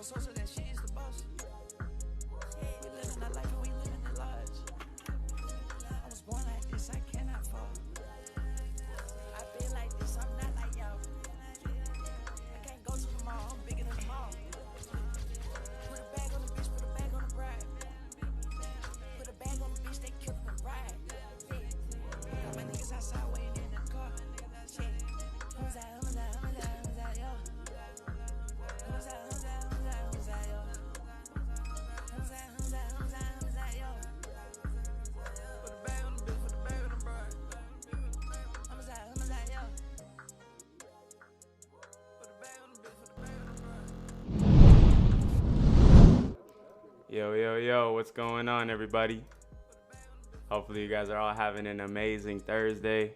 so that she is the boss. We living our life and we living it large. I was born like this, I cannot fall. I feel like this, I'm not like y'all. I can't go to the mall, I'm bigger than the mall. Put a bag on the bitch, put a bag on the bride. Put a bag on the bitch, they killed the bride. Got my niggas outside waiting in the car. Who's that, yo? Yo, what's going on, everybody? Hopefully you guys are all having an amazing Thursday.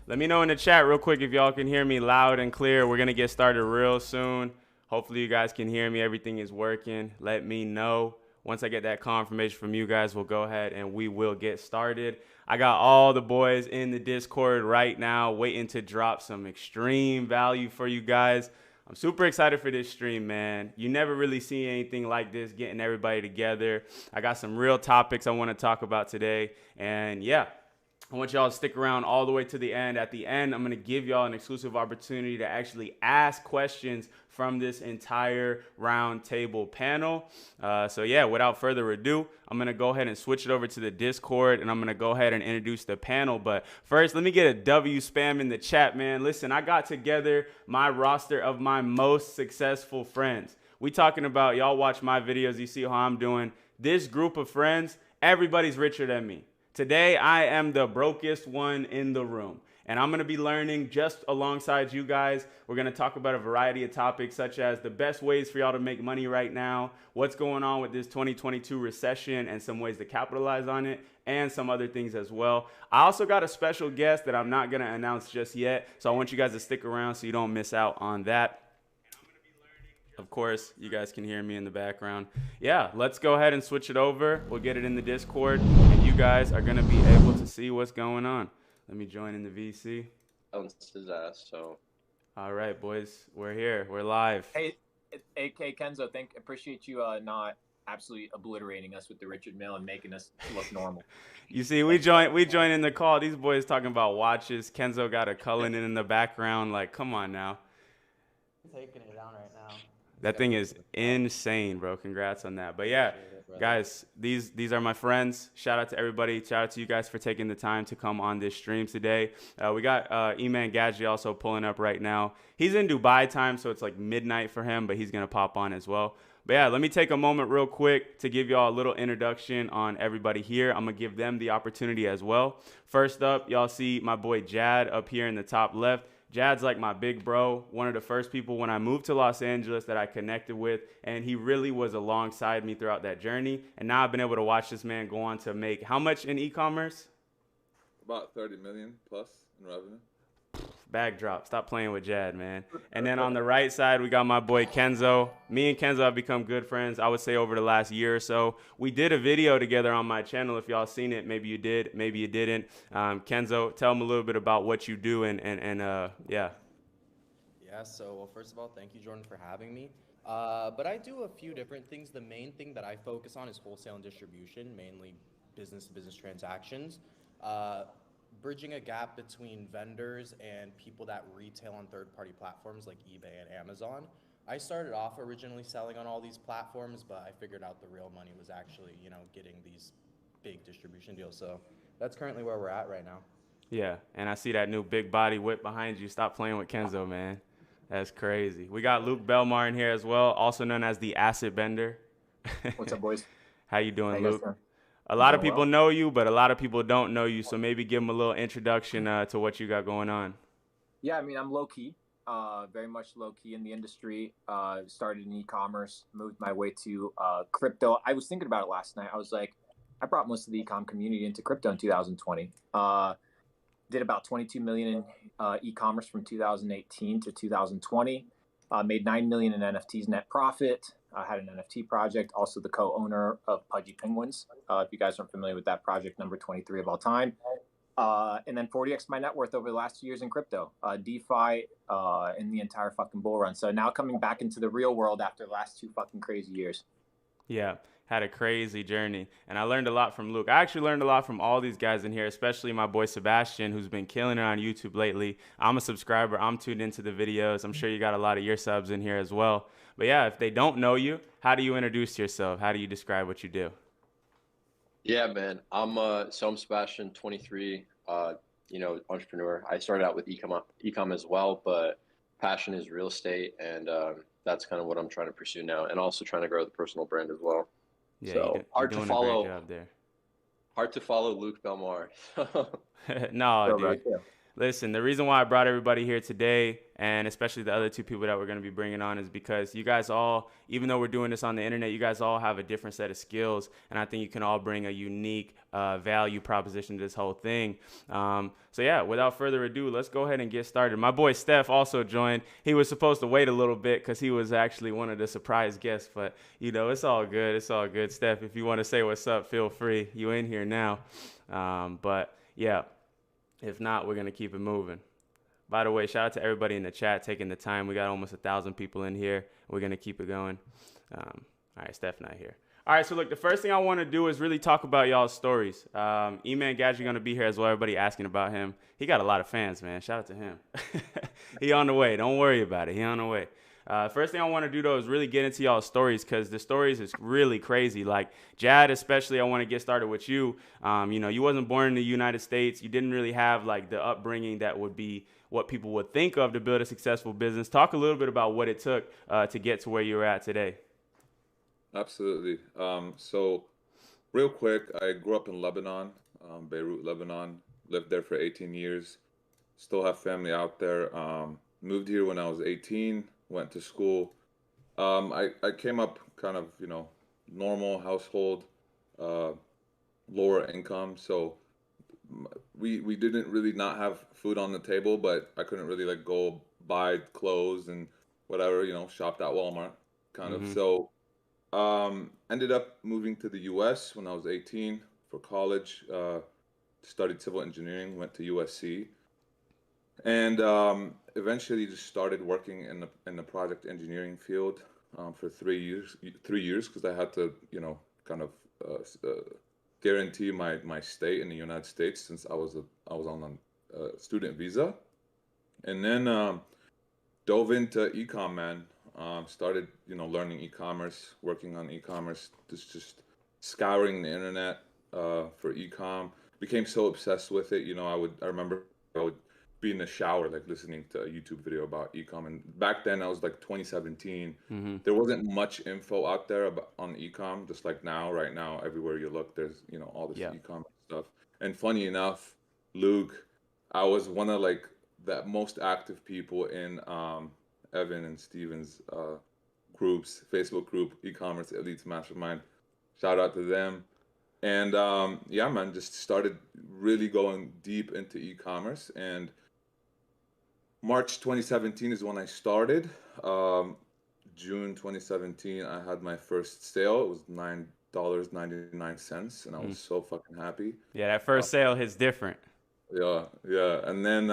Let me know in the chat real quick if y'all can hear me loud and clear. We're going to get started real soon. Hopefully you guys can hear me. Everything is working. Let me know. Once I get that confirmation from you guys, we'll go ahead and we will get started. I got all the boys in the Discord right now waiting to drop some extreme value for you guys. I'm super excited for this stream, man. You never really see anything like this, getting everybody together. I got some real topics I want to talk about today. And yeah, I want y'all to stick around all the way to the end. At the end, I'm going to give y'all an exclusive opportunity to actually ask questions from this entire round table panel. So yeah, without further ado, I'm going to go ahead and switch it over to the Discord, and I'm going to go ahead and introduce the panel. But first, let me get a W spam in the chat, man. Listen, I got together my roster of my most successful friends. We talking about, y'all watch my videos, you see how I'm doing. This group of friends, everybody's richer than me. Today, I am the brokest one in the room, and I'm going to be learning just alongside you guys. We're going to talk about a variety of topics such as the best ways for y'all to make money right now, what's going on with this 2022 recession and some ways to capitalize on it, and some other things as well. I also got a special guest that I'm not going to announce just yet, so I want you guys to stick around so you don't miss out on that. Of course, you guys can hear me in the background. Yeah, let's go ahead and switch it over. We'll get it in the Discord, and you guys are going to be able to see what's going on. Let me join in the VC. His ass, so. All right, boys, we're here. We're live. Hey, AK Kenzo, appreciate you not absolutely obliterating us with the Richard Mille and making us look normal. You see, we join in the call. These boys talking about watches. Kenzo got a Cullinan in the background. Like, come on now. Taking it down right now. That thing is insane, bro. Congrats on that. But yeah, guys, these are my friends. Shout out to everybody. Shout out to you guys for taking the time to come on this stream today. We got E-Man Gadget also pulling up right now. He's in Dubai time, so it's like midnight for him, but he's going to pop on as well. But yeah, let me take a moment real quick to give y'all a little introduction on everybody here. I'm going to give them the opportunity as well. First up, y'all see my boy Jad up here in the top left. Jad's like my big bro, one of the first people when I moved to Los Angeles that I connected with, and he really was alongside me throughout that journey. And now I've been able to watch this man go on to make how much in e-commerce? About 30 million plus in revenue. Bag drop. Stop playing with Jad, man. And then on the right side, we got my boy Kenzo. Me and Kenzo have become good friends, I would say, over the last year or so. We did a video together on my channel. If y'all seen it, maybe you did, maybe you didn't. Kenzo, tell them a little bit about what you do and yeah. Yeah, so well, first of all, thank you, Jordan, for having me. But I do a few different things. The main thing that I focus on is wholesale and distribution, mainly business-to-business transactions. Bridging a gap between vendors and people that retail on third-party platforms like eBay and Amazon. I started off originally selling on all these platforms, but I figured out the real money was actually, getting these big distribution deals. So that's currently where we're at right now. Yeah, and I see that new big body whip behind you. Stop playing with Kenzo, man. That's crazy. We got Luke Belmar in here as well, also known as the Acid Bender. What's up, boys? How you doing, Luke? Doing? A lot of people know you, but a lot of people don't know you. So maybe give them a little introduction to what you got going on. Yeah, I mean, I'm low-key, very much low-key in the industry. Started in e-commerce, moved my way to crypto. I was thinking about it last night. I was like, I brought most of the e-com community into crypto in 2020. Did about 22 million in e-commerce from 2018 to 2020. Made 9 million in NFTs net profit. Had an NFT project, also the co-owner of Pudgy Penguins. If you guys aren't familiar with that project, number 23 of all time. And then 40x my net worth over the last 2 years in crypto, DeFi, and the entire fucking bull run. So now coming back into the real world after the last 2 fucking crazy years. Yeah, had a crazy journey. And I learned a lot from Luke. I actually learned a lot from all these guys in here, especially my boy Sebastian, who's been killing it on YouTube lately. I'm a subscriber. I'm tuned into the videos. I'm sure you got a lot of your subs in here as well. But yeah, if they don't know you, how do you introduce yourself? How do you describe what you do? Yeah, man. I'm Sebastian, 23. Entrepreneur. I started out with ecom as well, but passion is real estate, and that's kind of what I'm trying to pursue now, and also trying to grow the personal brand as well. Yeah, So you're hard to doing a follow. great job there. Hard to follow Luke Belmar. No, So, dude. right there. Listen, the reason why I brought everybody here today, and especially the other two people that we're going to be bringing on, is because you guys all, even though we're doing this on the internet, you guys all have a different set of skills, and I think you can all bring a unique value proposition to this whole thing. So yeah, without further ado, let's go ahead and get started. My boy Steph also joined. He was supposed to wait a little bit because he was actually one of the surprise guests, but it's all good. It's all good. Steph, if you want to say what's up, feel free. You in here now. But yeah. If not, we're going to keep it moving. By the way, shout out to everybody in the chat taking the time. We got almost 1,000 people in here. We're going to keep it going. All right, Steph not here. All right, so look, the first thing I want to do is really talk about y'all's stories. E-Man Gadget going to be here as well. Everybody asking about him. He got a lot of fans, man. Shout out to him. He on the way. Don't worry about it. He on the way. First thing I want to do, though, is really get into y'all's stories, because the stories is really crazy. Like, Jad, especially, I want to get started with you. You wasn't born in the United States. You didn't really have, like, the upbringing that would be what people would think of to build a successful business. Talk a little bit about what it took to get to where you're at today. Absolutely. So real quick, I grew up in Lebanon, Beirut, Lebanon. Lived there for 18 years. Still have family out there. Moved here when I was 18. Went to school. I came up kind of, normal household, lower income. So we didn't really not have food on the table, but I couldn't really like go buy clothes and whatever, shopped at Walmart kind of. So ended up moving to the US when I was 18 for college. Studied civil engineering, went to USC. And eventually just started working in the project engineering field for 3 years. 3 years because I had to, kind of guarantee my stay in the United States, since I was on a student visa, and then dove into ecom, man. Started learning e-commerce, working on e-commerce, just scouring the internet for ecom. Became so obsessed with it. I remember I would be in the shower, like listening to a YouTube video about ecom. And back then, I was like 2017. There wasn't much info out there on ecom, just like now. Right now, everywhere you look, there's all this ecom stuff. And funny enough, Luke, I was one of like the most active people in Evan and Steven's groups, Facebook group, e-commerce elites mastermind. Shout out to them. And yeah, man, just started really going deep into e-commerce. And March 2017 is when I started. June 2017, I had my first sale. It was $9.99, and I was so fucking happy. Yeah, that first sale hits different. Yeah. And then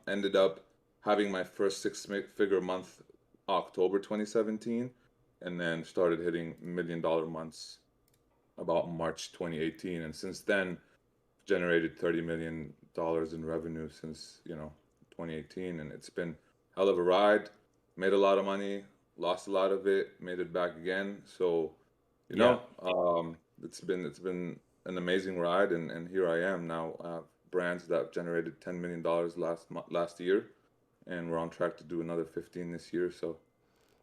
ended up having my first six-figure month, October 2017, and then started hitting $1 million months about March 2018. And since then, generated $30 million in revenue since, 2018. And it's been hell of a ride. Made a lot of money, lost a lot of it, made it back again. So, it's been an amazing ride, and here I am now. I have brands that generated $10 million last year, and we're on track to do another 15 this year. So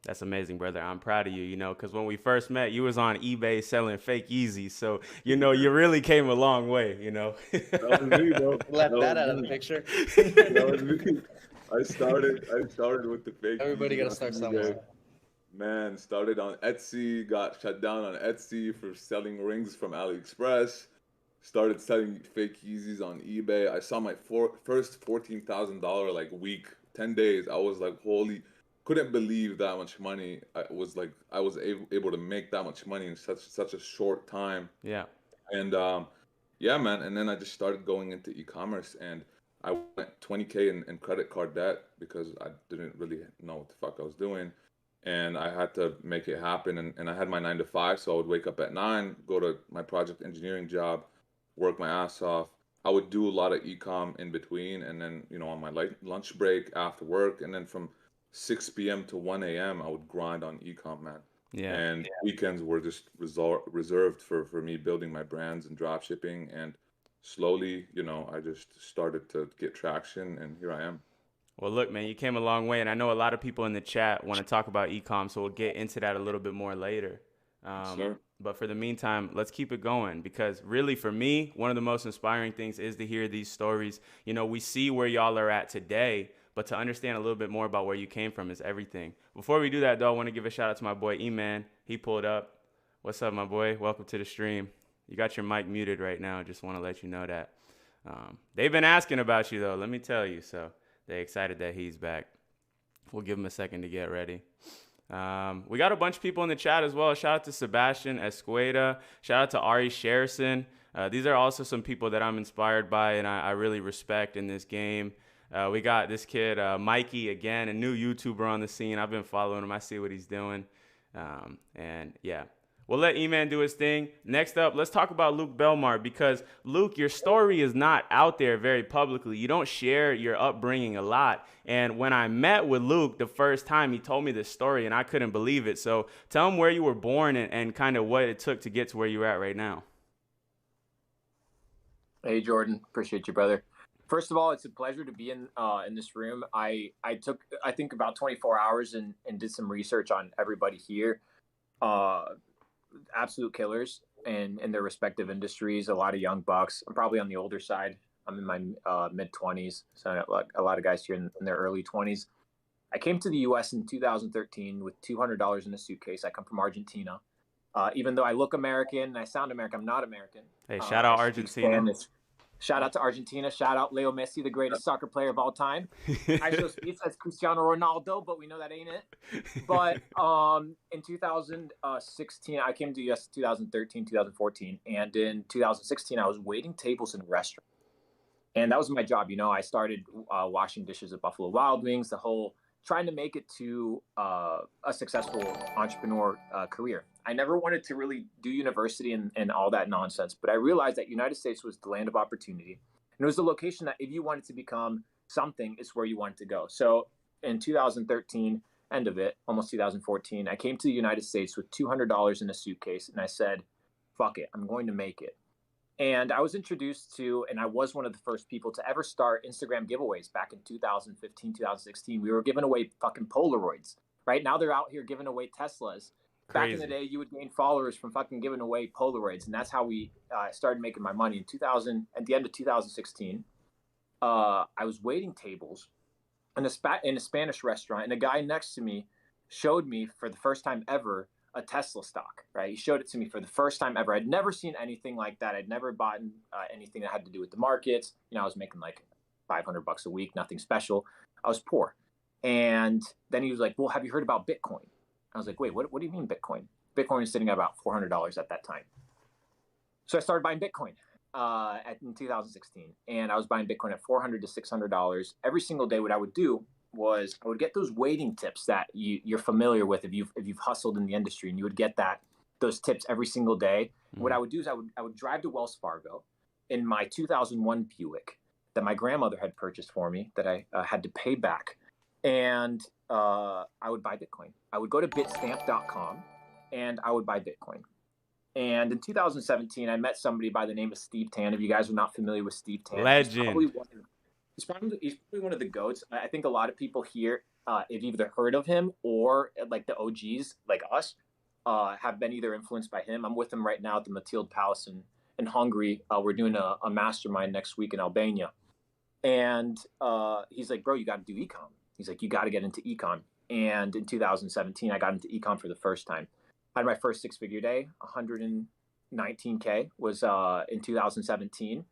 that's amazing, brother. I'm proud of you, because when we first met, you was on eBay selling fake Yeezys. So, you really came a long way, That was me, bro. Left that out of the picture. That was me. I started with the fake Everybody Yeezys gotta on start eBay. somewhere. Man, started on Etsy, got shut down on Etsy for selling rings from AliExpress. Started selling fake Yeezys on eBay. I saw my first $14,000 like week, 10 days. I was like, couldn't believe that much money. I was able to make that much money in such a short time. Yeah. And Yeah, man. And then I just started going into e-commerce, and I went 20K in credit card debt because I didn't really know what the fuck I was doing. And I had to make it happen. And I had my 9 to 5, so I would wake up at 9, go to my project engineering job, work my ass off. I would do a lot of e-com in between, and then, on my lunch break after work, and then from 6 p.m. to 1 a.m., I would grind on e-com, man. Yeah. And weekends were just reserved for me building my brands and drop shipping. And slowly, I just started to get traction, and here I am. Well, look, man, you came a long way, and I know a lot of people in the chat want to talk about e-com, so we'll get into that a little bit more later. Sure. But for the meantime, let's keep it going, because really for me, one of the most inspiring things is to hear these stories. We see where y'all are at today, but to understand a little bit more about where you came from is everything. Before we do that, though, I want to give a shout out to my boy E-Man. He pulled up. What's up, my boy? Welcome to the stream. You got your mic muted right now. Just want to let you know that. They've been asking about you, though, let me tell you. So they're excited that he's back. We'll give him a second to get ready. We got a bunch of people in the chat as well. Shout out to Sebastian Escueda. Shout out to Ari Sherrison. These are also some people that I'm inspired by and I really respect in this game. We got this kid, Mikey, again, a new YouTuber on the scene. I've been following him. I see what he's doing. And yeah, we'll let E-Man do his thing. Next up, let's talk about Luke Belmar, because Luke, your story is not out there very publicly. You don't share your upbringing a lot. And when I met with Luke the first time, he told me this story and I couldn't believe it. So tell him where you were born and kind of what it took to get to where you're at right now. Hey, Jordan. Appreciate you, brother. First of all, it's a pleasure to be in this room. I took, I think, about 24 hours and did some research on everybody here. Absolute killers in their respective industries. A lot of young bucks. I'm probably on the older side. I'm in my mid-20s, so a lot of guys here in their early 20s. I came to the U.S. in 2013 with $200 in a suitcase. I come from Argentina. Even though I look American and I sound American, I'm not American. Hey, shout out Argentina. Shout out to Argentina. Shout out Leo Messi, the greatest soccer player of all time. I show speed says Cristiano Ronaldo, but we know that ain't it. But in 2016, I came to the US 2013, 2014. And in 2016, I was waiting tables in a restaurant. And that was my job. I started washing dishes at Buffalo Wild Wings, trying to make it to a successful entrepreneur career. I never wanted to really do university and all that nonsense, but I realized that United States was the land of opportunity. And it was the location that if you wanted to become something, it's where you wanted to go. So in 2013, end of it, almost 2014, I came to the United States with $200 in a suitcase. And I said, fuck it, I'm going to make it. And I was introduced to, and I was one of the first people to ever start Instagram giveaways back in 2015, 2016. We were giving away fucking Polaroids. Right now they're out here giving away Teslas. Crazy. Back in the day, you would gain followers from fucking giving away Polaroids. And that's how we started making my money. At the end of 2016, I was waiting tables in a Spanish restaurant. And a guy next to me showed me for the first time ever a Tesla stock, right? He showed it to me for the first time ever. I'd never seen anything like that. I'd never bought anything that had to do with the markets. I was making like $500 a week, nothing special. I was poor. And then he was like, well, have you heard about Bitcoin? I was like, wait, what do you mean Bitcoin? Bitcoin is sitting at about $400 at that time. So I started buying Bitcoin in 2016. And I was buying Bitcoin at $400 to $600. Every single day, what I would do was I would get those waiting tips that you're familiar with if you've hustled in the industry, and you would get those tips every single day. Mm-hmm. What I would do is I would drive to Wells Fargo in my 2001 Buick that my grandmother had purchased for me that I had to pay back, and I would buy Bitcoin. I would go to Bitstamp.com and I would buy Bitcoin. And in 2017, I met somebody by the name of Steve Tan. If you guys are not familiar with Steve Tan, legend. He's probably one of the GOATs. I think a lot of people here have either heard of him or like the OGs like us have been either influenced by him. I'm with him right now at the Mathilde Palace in Hungary. We're doing a mastermind next week in Albania. And he's like, bro, you got to do ecom. He's like, you got to get into econ. And in 2017, I got into econ for the first time. I had my first six-figure day, 119K was in 2017.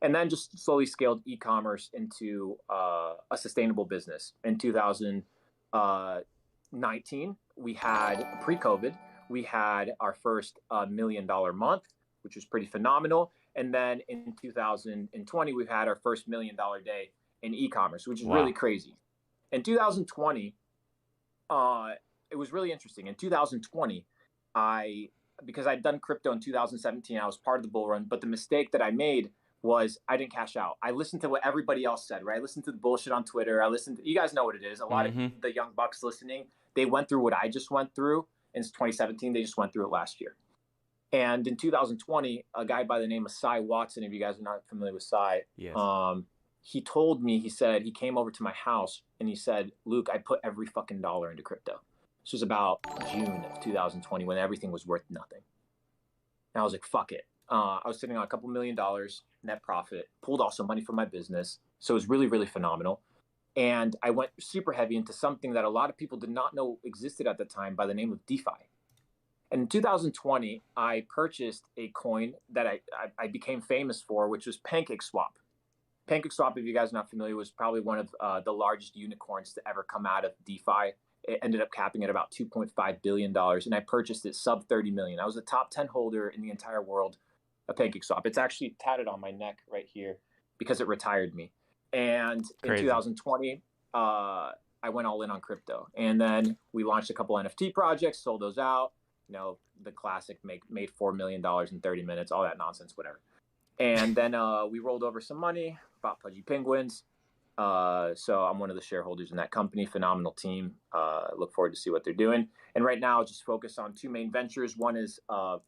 And then just slowly scaled e-commerce into a sustainable business. In 2019, we had pre-COVID, we had our first $1 million month, which was pretty phenomenal. And then in 2020, we've had our first $1 million day in e-commerce, which is Wow. really crazy. In 2020, it was really interesting. In 2020, because I'd done crypto in 2017, I was part of the bull run, but the mistake that I made was I didn't cash out. I listened to what everybody else said, right? I listened to the bullshit on Twitter. You guys know what it is. A lot of the young bucks listening, they went through what I just went through in 2017. They just went through it last year. And in 2020, a guy by the name of Cy Watson, if you guys are not familiar with Cy, Yes. he told me, he said, he came over to my house and he said, Luke, I put every fucking dollar into crypto. This was about June of 2020 when everything was worth nothing. And I was like, fuck it. I was sitting on a couple $1 million net profit, pulled also money from my business. So it was really, really phenomenal. And I went super heavy into something that a lot of people did not know existed at the time by the name of DeFi. And in 2020, I purchased a coin that I became famous for, which was PancakeSwap. PancakeSwap, if you guys are not familiar, was probably one of the largest unicorns to ever come out of DeFi. It ended up capping at about $2.5 billion. And I purchased it sub 30 million. I was a top 10 holder in the entire world of PancakeSwap. It's actually tatted on my neck right here because it retired me. And Crazy. In 2020, I went all in on crypto. And then we launched a couple NFT projects, sold those out. You know, the classic made $4 million in 30 minutes, all that nonsense, whatever. And then we rolled over some money, bought Pudgy Penguins. So I'm one of the shareholders in that company. Phenomenal team. Look forward to see what they're doing. And right now, I'll just focus on two main ventures. One is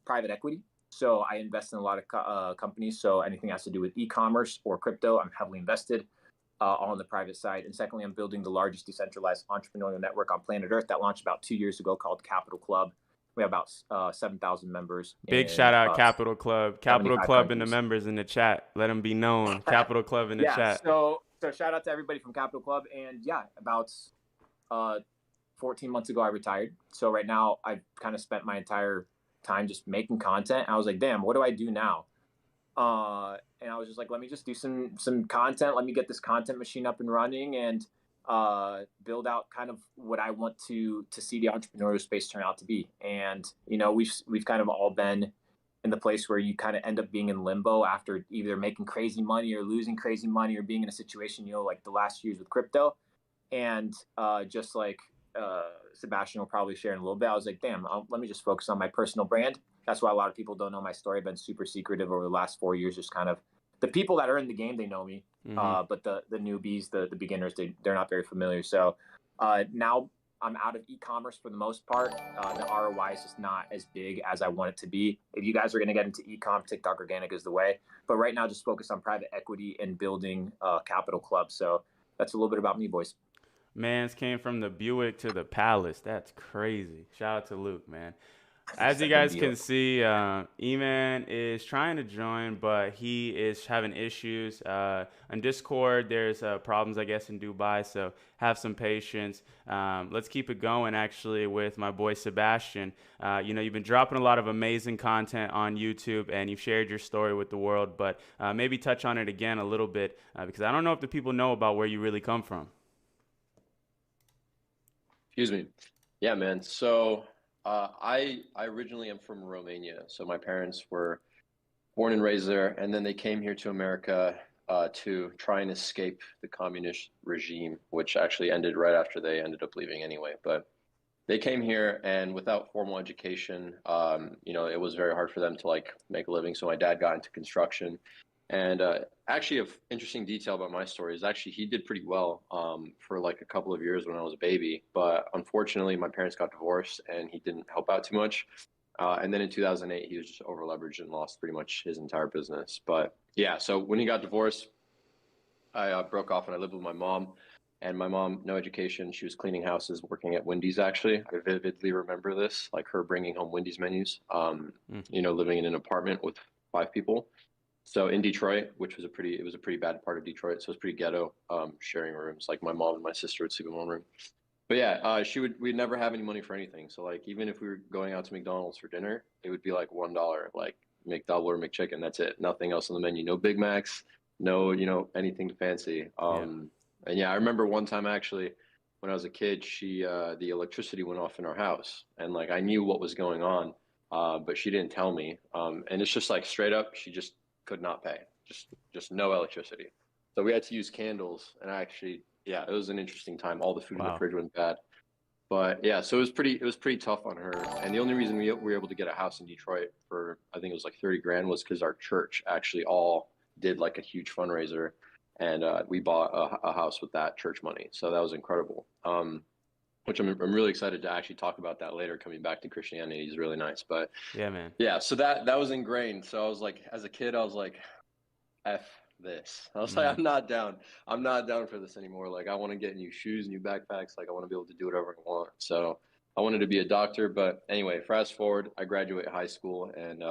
private equity. So I invest in a lot of companies. So anything that has to do with e-commerce or crypto, I'm heavily invested all on the private side. And secondly, I'm building the largest decentralized entrepreneurial network on planet Earth that launched about 2 years ago called Capital Club. We have about 7,000 members. Big shout out Capital Club. Capital Club and the members in the chat. Let them be known. Capital Club in the chat. So shout out to everybody from Capital Club. And yeah, about 14 months ago, I retired. So right now, I've kind of spent my entire time just making content. I was like, damn, what do I do now? And I was just like, let me just do some content. Let me get this content machine up and running and build out kind of what I want to see the entrepreneurial space turn out to be. And, you know, we've kind of all been in the place where you kind of end up being in limbo after either making crazy money or losing crazy money or being in a situation, you know, like the last years with crypto. And just like Sebastian will probably share in a little bit, I was like, damn, let me just focus on my personal brand. That's why a lot of people don't know my story. I've been super secretive over the last 4 years, just kind of the people that are in the game, they know me. But the newbies, the beginners, they're not very familiar. So now I'm out of e-commerce for the most part. The ROI is just not as big as I want it to be. If you guys are going to get into e-com, TikTok Organic is the way. But right now, just focus on private equity and building Capital Club. So that's a little bit about me, boys. Mans came from the Buick to the Palace. That's crazy. Shout out to Luke, man. As you guys can see, E-Man is trying to join, but he is having issues. On Discord, there's problems, I guess, in Dubai, so have some patience. Let's keep it going, actually, with my boy Sebastian. You know, you've been dropping a lot of amazing content on YouTube, and you've shared your story with the world, but maybe touch on it again a little bit, because I don't know if the people know about where you really come from. Excuse me. Yeah, man. So I originally am from Romania. So my parents were born and raised there, and then they came here to America to try and escape the communist regime, which actually ended right after they ended up leaving anyway. But they came here, and without formal education, you know, it was very hard for them to like make a living. So my dad got into construction. And actually, an interesting detail about my story is actually he did pretty well for like a couple of years when I was a baby. But unfortunately, my parents got divorced and he didn't help out too much. And then in 2008, he was just over leveraged and lost pretty much his entire business. But yeah, so when he got divorced, I broke off and I lived with my mom. And my mom, no education. She was cleaning houses, working at Wendy's, actually. I vividly remember this, like her bringing home Wendy's menus, you know, living in an apartment with 5 people. So in Detroit, which was it was a pretty bad part of Detroit, so it was pretty ghetto, sharing rooms. Like my mom and my sister would sleep in one room. But yeah, we'd never have any money for anything. So like even if we were going out to McDonald's for dinner, it would be like $1, like McDouble or McChicken. That's it. Nothing else on the menu. No Big Macs. No, you know, anything fancy. And yeah, I remember one time actually when I was a kid, the electricity went off in our house, and like I knew what was going on, but she didn't tell me. And it's just like straight up, she just could not pay, just no electricity. So we had to use candles, and it was an interesting time. All the food in the Wow. fridge went bad. But yeah, so it was pretty tough on her. And the only reason we were able to get a house in Detroit for, I think it was like 30 grand, was because our church actually all did like a huge fundraiser, and we bought a house with that church money. So that was incredible. Which I'm really excited to actually talk about that later. Coming back to Christianity is really nice. But Yeah, man. yeah, so that was ingrained. So I was like, as a kid, I was like, F this. I was like, I'm not down. I'm not down for this anymore. Like, I want to get new shoes, new backpacks. Like, I want to be able to do whatever I want. So I wanted to be a doctor. But anyway, fast forward, I graduate high school, and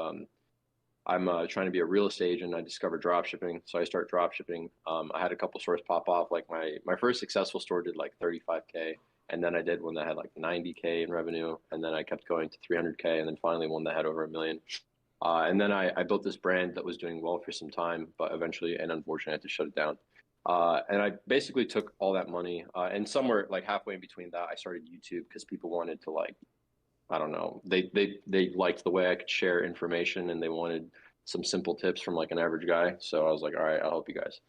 I'm trying to be a real estate agent. I discovered drop shipping. So I start drop shipping. I had a couple stores pop off. Like my first successful store did like 35K. And then I did one that had like 90K in revenue. And then I kept going to 300K. And then finally one that had over $1 million. And then I built this brand that was doing well for some time, but eventually, and unfortunately, I had to shut it down. And I basically took all that money, and somewhere like halfway in between that, I started YouTube because people wanted to, like, I don't know, they liked the way I could share information, and they wanted some simple tips from like an average guy. So I was like, all right, I'll help you guys.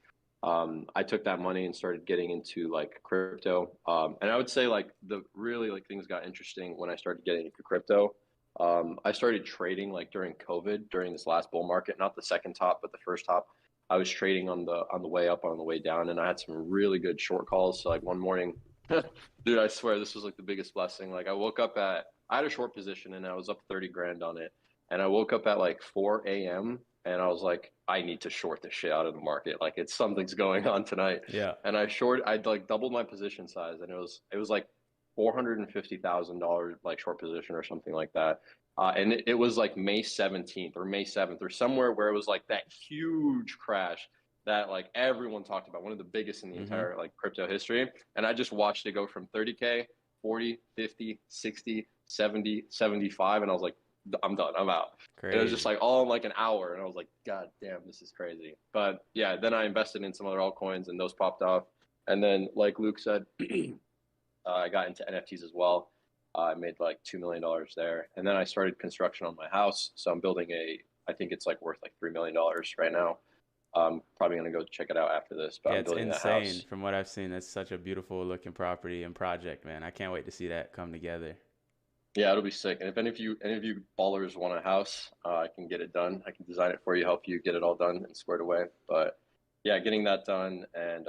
I took that money and started getting into like crypto. And I would say like things got interesting when I started getting into crypto. I started trading like during COVID, during this last bull market, not the second top, but the first top. I was trading on the way up, on the way down, and I had some really good short calls. So like one morning, dude, I swear this was like the biggest blessing. Like I had a short position and I was up 30 grand on it. And I woke up at like 4 a.m. and I was like, I need to short the shit out of the market. Like something's going on tonight. Yeah. And I'd like doubled my position size, and it was like $450,000 like short position or something like that. And it was like May 17th or May 7th or somewhere where it was like that huge crash that like everyone talked about, one of the biggest in the entire like crypto history. And I just watched it go from 30K, 40, 50, 60, 70, 75. And I was like, I'm done. I'm out. Crazy. It was just like all in like an hour. And I was like, God damn, this is crazy. But yeah, then I invested in some other altcoins and those popped off. And then like Luke said, I got into NFTs as well. I made like $2 million there. And then I started construction on my house. So I'm building I think it's like worth like $3 million right now. I'm probably going to go check it out after this. But Yeah, I'm it's building insane. the house. From what I've seen, that's such a beautiful looking property and project, man. I can't wait to see that come together. Yeah, it'll be sick. And if any of you ballers want a house, I can get it done. I can design it for you, help you get it all done and squared away. But yeah, getting that done, and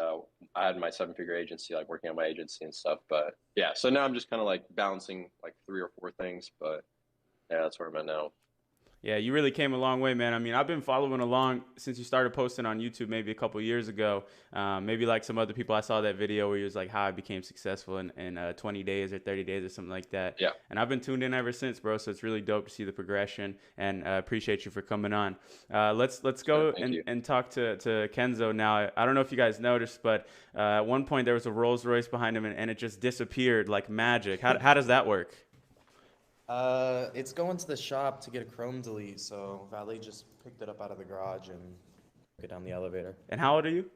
I had my 7-figure agency, like working on my agency and stuff. But yeah, so now I'm just kind of like balancing like 3 or 4 things. But yeah, that's where I'm at now. Yeah, you really came a long way, man. I mean, I've been following along since you started posting on YouTube maybe a couple years ago. Maybe like some other people, I saw that video where you was like how I became successful in 20 days or 30 days or something like that. Yeah. And I've been tuned in ever since, bro. So it's really dope to see the progression, and appreciate you for coming on. Let's go and talk to Kenzo now. I don't know if you guys noticed, but at one point there was a Rolls Royce behind him, and it just disappeared like magic. How does that work? It's going to the shop to get a chrome delete, so Valet just picked it up out of the garage and took it down the elevator. And how old are you?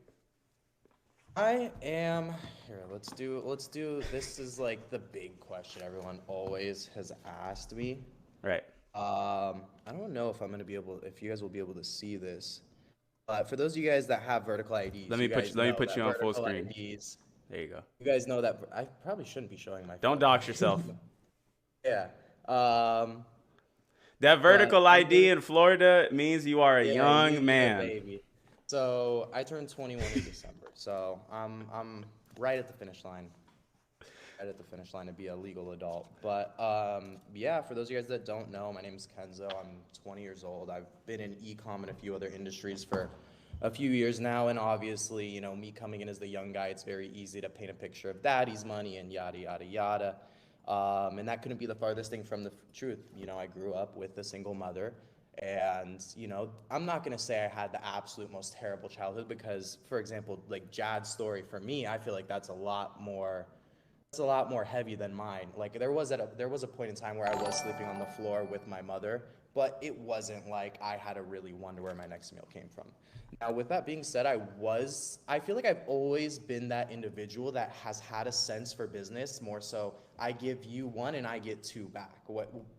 I am here. Let's do. This is like the big question everyone always has asked me. Right. I don't know if if you guys will be able to see this. For those of you guys that have vertical IDs, let me put you on full screen. IDs, there you go. You guys know that I probably shouldn't be showing my. Don't dox yourself. Yeah. That vertical ID in Florida means you are a young man. Baby. So I turned 21 in December. So I'm right at the finish line. Right at the finish line to be a legal adult. But yeah, for those of you guys that don't know, my name is Kenzo. I'm 20 years old. I've been in e-com and a few other industries for a few years now, and obviously, you know, me coming in as the young guy, it's very easy to paint a picture of daddy's money and yada yada yada. And that couldn't be the farthest thing from the truth. You know, I grew up with a single mother, and, you know, I'm not going to say I had the absolute most terrible childhood because, for example, like Jad's story for me, I feel like that's a lot more heavy than mine. Like there was a point in time where I was sleeping on the floor with my mother, but it wasn't like I had to really wonder where my next meal came from. Now, with that being said, I feel like I've always been that individual that has had a sense for business, more so I give you one and I get two back.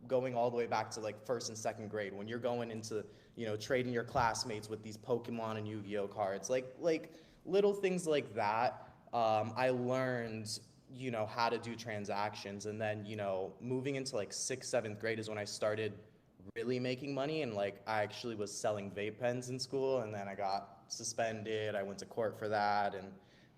Going all the way back to like first and second grade when you're going into, trading your classmates with these Pokemon and Yu-Gi-Oh cards, like little things like that. I learned, how to do transactions. And then, moving into like sixth, seventh grade is when I started really making money. And like, I actually was selling vape pens in school, and then I got suspended. I went to court for that. And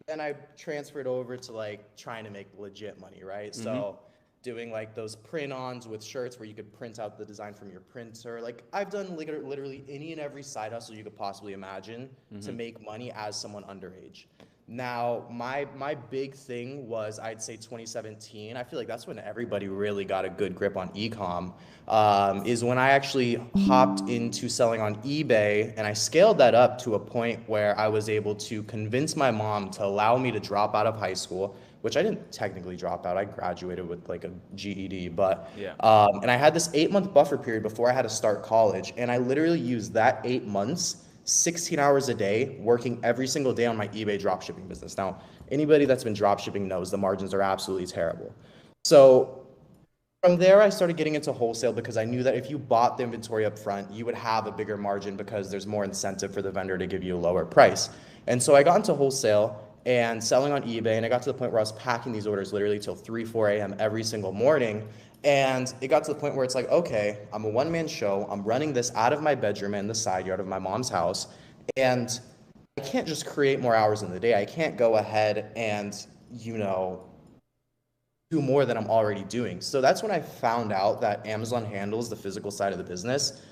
then I transferred over to like trying to make legit money, right? Mm-hmm. So doing like those print-ons with shirts where you could print out the design from your printer. Like I've done literally any and every side hustle you could possibly imagine to make money as someone underage. Now, my big thing was, I'd say 2017. I feel like that's when everybody really got a good grip on e-com, is when I actually hopped into selling on eBay, and I scaled that up to a point where I was able to convince my mom to allow me to drop out of high school, which I didn't technically drop out. I graduated with like a GED, but Yeah. And I had this 8-month buffer period before I had to start college, and I literally used that 8 months 16 hours a day, working every single day on my eBay dropshipping business. Now, anybody that's been dropshipping knows the margins are absolutely terrible. So from there, I started getting into wholesale because I knew that if you bought the inventory up front, you would have a bigger margin because there's more incentive for the vendor to give you a lower price. And so I got into wholesale and selling on eBay, and I got to the point where I was packing these orders literally till 3, 4 a.m. every single morning. And it got to the point where it's like, okay, I'm a one-man show. I'm running this out of my bedroom and the side yard of my mom's house. And I can't just create more hours in the day. I can't go ahead and, do more than I'm already doing. So that's when I found out that Amazon handles the physical side of the business,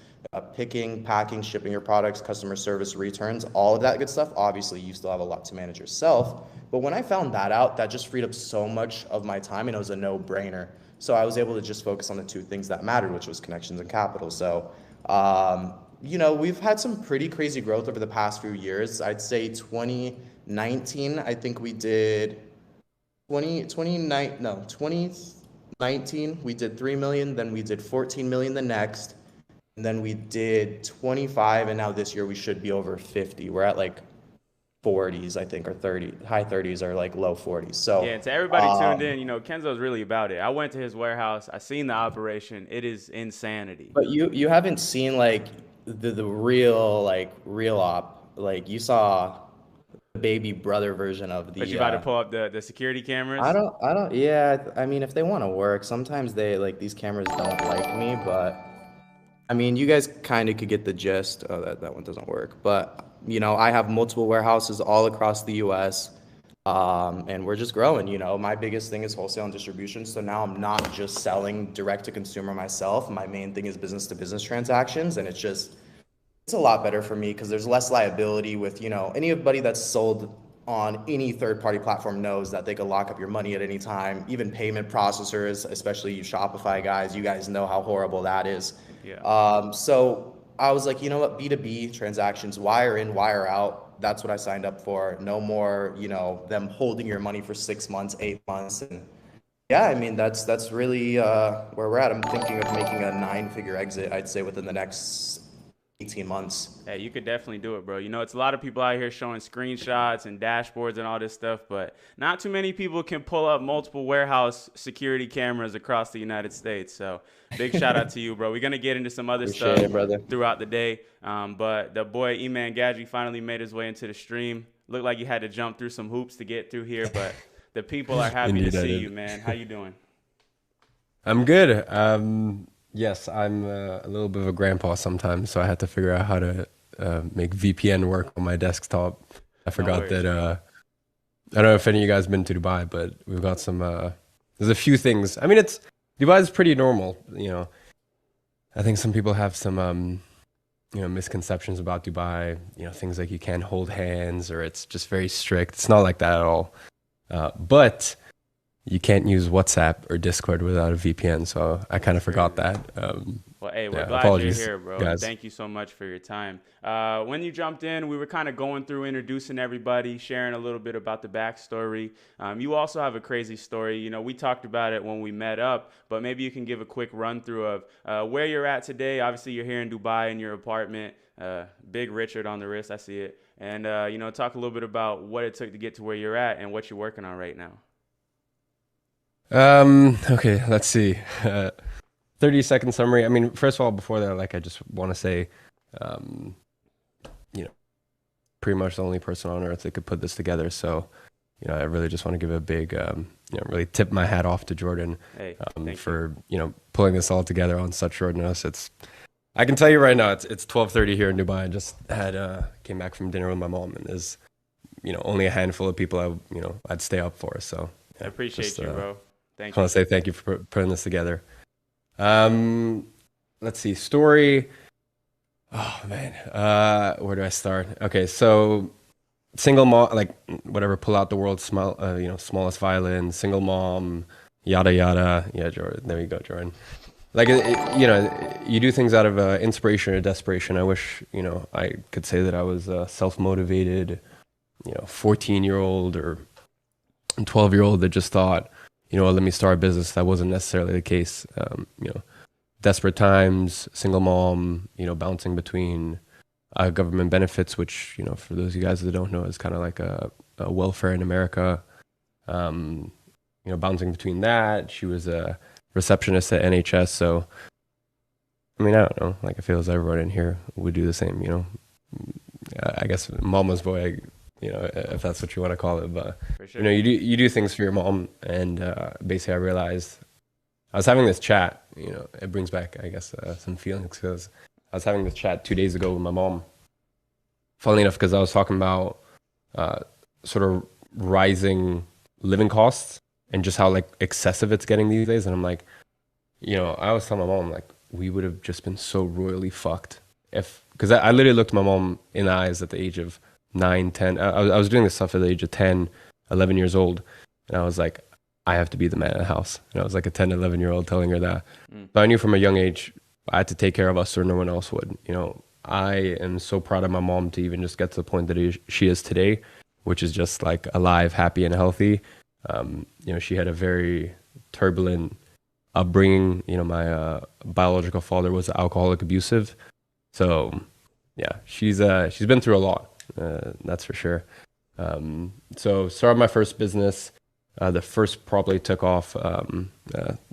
picking, packing, shipping your products, customer service, returns, all of that good stuff. Obviously, you still have a lot to manage yourself. But when I found that out, that just freed up so much of my time, and it was a no-brainer. So I was able to just focus on the two things that mattered, which was connections and capital. So, we've had some pretty crazy growth over the past few years. I'd say 2019, I think we did 2019, we did 3 million, then we did 14 million the next, and then we did 25, and now this year we should be over 50. We're at like 40s, I think, or 30, high 30s or like low 40s. So yeah, to everybody tuned in, Kenzo's really about it. I went to his warehouse. I seen the operation. It is insanity. But you haven't seen like the real op. Like you saw the baby brother version of the. But you about to pull up the security cameras? I don't. Yeah, I mean, if they want to work, sometimes these cameras don't like me, but I mean, you guys kind of could get the gist. Oh, that one doesn't work, but. I have multiple warehouses all across the U.S., and we're just growing. My biggest thing is wholesale and distribution. So now I'm not just selling direct to consumer myself. My main thing is business to business transactions, and it's a lot better for me because there's less liability with, anybody that's sold on any third-party platform knows that they can lock up your money at any time. Even payment processors, especially you Shopify guys, you guys know how horrible that is. Yeah. So I was like, you know what, B2B transactions, wire in, wire out. That's what I signed up for. No more, them holding your money for 6 months, 8 months. And yeah, I mean, that's really where we're at. I'm thinking of making a 9-figure exit, I'd say, within the next 18 months. Hey, you could definitely do it, bro. It's a lot of people out here showing screenshots and dashboards and all this stuff, but not too many people can pull up multiple warehouse security cameras across the United States. So big shout out to you, bro. We're going to get into some other Appreciate stuff it, brother. throughout the day. But the boy Eman Gadji finally made his way into the stream. Looked like he had to jump through some hoops to get through here, but the people are happy Indeed, to I see did. you, man. How you doing? I'm good. Yes, I'm a little bit of a grandpa sometimes, so I had to figure out how to make VPN work on my desktop. I forgot worries, that. bro. I don't know if any of you guys been to Dubai, but we've got some. There's a few things. I mean, Dubai is pretty normal. I think some people have some misconceptions about Dubai. Things like you can't hold hands or it's just very strict. It's not like that at all. But you can't use WhatsApp or Discord without a VPN, so I kind of forgot that. Well, hey, we're Yeah, glad apologies, you're here, bro. guys. Thank you so much for your time. When you jumped in, we were kind of going through introducing everybody, sharing a little bit about the backstory. You also have a crazy story. We talked about it when we met up, but maybe you can give a quick run through of where you're at today. Obviously, you're here in Dubai in your apartment. Big Richard on the wrist, I see it. And, talk a little bit about what it took to get to where you're at and what you're working on right now. Okay, let's see. 30-second summary. I mean, first of all, before that, like, I just want to say, you know, pretty much the only person on earth that could put this together. So, you know, I really just want to give a big, really tip my hat off to Jordan for, pulling this all together on such short notice. I can tell you right now, it's 12:30 here in Dubai. I just came back from dinner with my mom, and there's, only a handful of people I'd stay up for. So I appreciate you, bro. Thank you. I want to say thank you for putting this together. Let's see, story. Oh man, where do I start? Okay, so single mom, like whatever, pull out the world's smallest violin, single mom, yada yada. Yeah, Jordan. There you go, Jordan. Like you do things out of inspiration or desperation. I wish I could say that I was a self-motivated, 14-year-old or 12-year-old that just thought, let me start a business. That wasn't necessarily the case. Desperate times, single mom, bouncing between government benefits, which, for those of you guys that don't know, is kind of like a welfare in America. Bouncing between that. She was a receptionist at NHS. So, I mean, I don't know. Like, I feel as everyone in here would do the same, I guess mama's boy, if that's what you want to call it. But, for sure. You do things for your mom. And basically I realized I was having this chat, it brings back, I guess, some feelings, because I was having this chat 2 days ago with my mom. Funnily enough, because I was talking about sort of rising living costs and just how like excessive it's getting these days. And I'm like, I was telling my mom, like, we would have just been so royally fucked because I literally looked my mom in the eyes at the age of 9, 10. I was doing this stuff at the age of 10, 11 years old. And I was like, I have to be the man of the house. And I was like a 10, 11-year-old telling her that. But I knew from a young age, I had to take care of us or no one else would. I am so proud of my mom to even just get to the point that she is today, which is just like alive, happy, and healthy. She had a very turbulent upbringing. My biological father was alcoholic, abusive. So yeah, she's been through a lot. That's for sure. So started my first business. The first probably took off,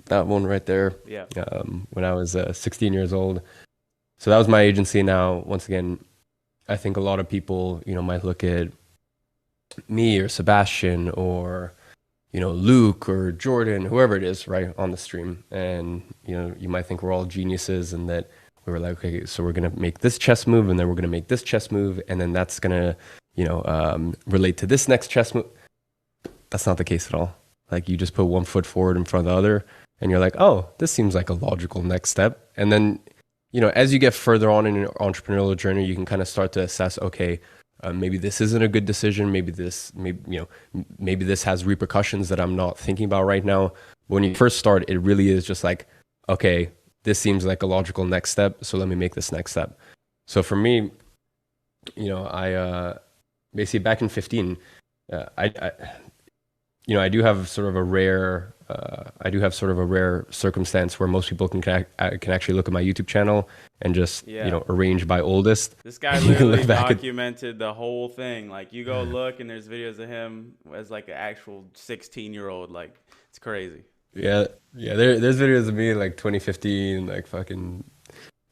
that one right there. Yeah. When I was 16 years old. So that was my agency. Now, once again, I think a lot of people, might look at me or Sebastian or, Luke or Jordan, whoever it is, right, on the stream. And, you might think we're all geniuses and that we were like, okay, so we're going to make this chess move and then we're going to make this chess move. And then that's going to, relate to this next chess move. That's not the case at all. Like, you just put one foot forward in front of the other and you're like, oh, this seems like a logical next step. And then, as you get further on in your entrepreneurial journey, you can kind of start to assess, okay, maybe this isn't a good decision. Maybe this has repercussions that I'm not thinking about right now. When you first start, it really is just like, okay, this seems like a logical next step. So let me make this next step. So for me, I basically back in 15, I do have sort of a rare circumstance where most people can actually look at my YouTube channel and just arrange by oldest. This guy literally documented the whole thing. Like, you go look and there's videos of him as like an actual 16-year-old. Like, it's crazy. Yeah. There's videos of me like 2015, like fucking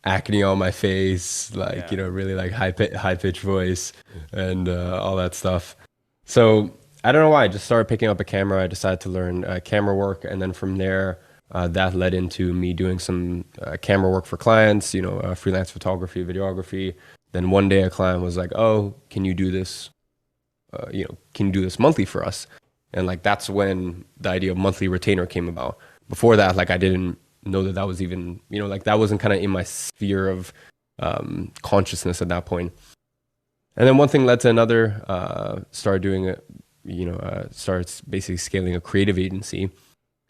acne on my face, like really like high pitched voice and all that stuff. So I don't know why. I just started picking up a camera. I decided to learn camera work. And then from there, that led into me doing some camera work for clients, freelance photography, videography. Then one day a client was like, oh, can you do this? Can you do this monthly for us? And like, that's when the idea of monthly retainer came about. Before that, like, I didn't know that was even, like, that wasn't kind of in my sphere of consciousness at that point. And then one thing led to another, started doing it. Starts basically scaling a creative agency.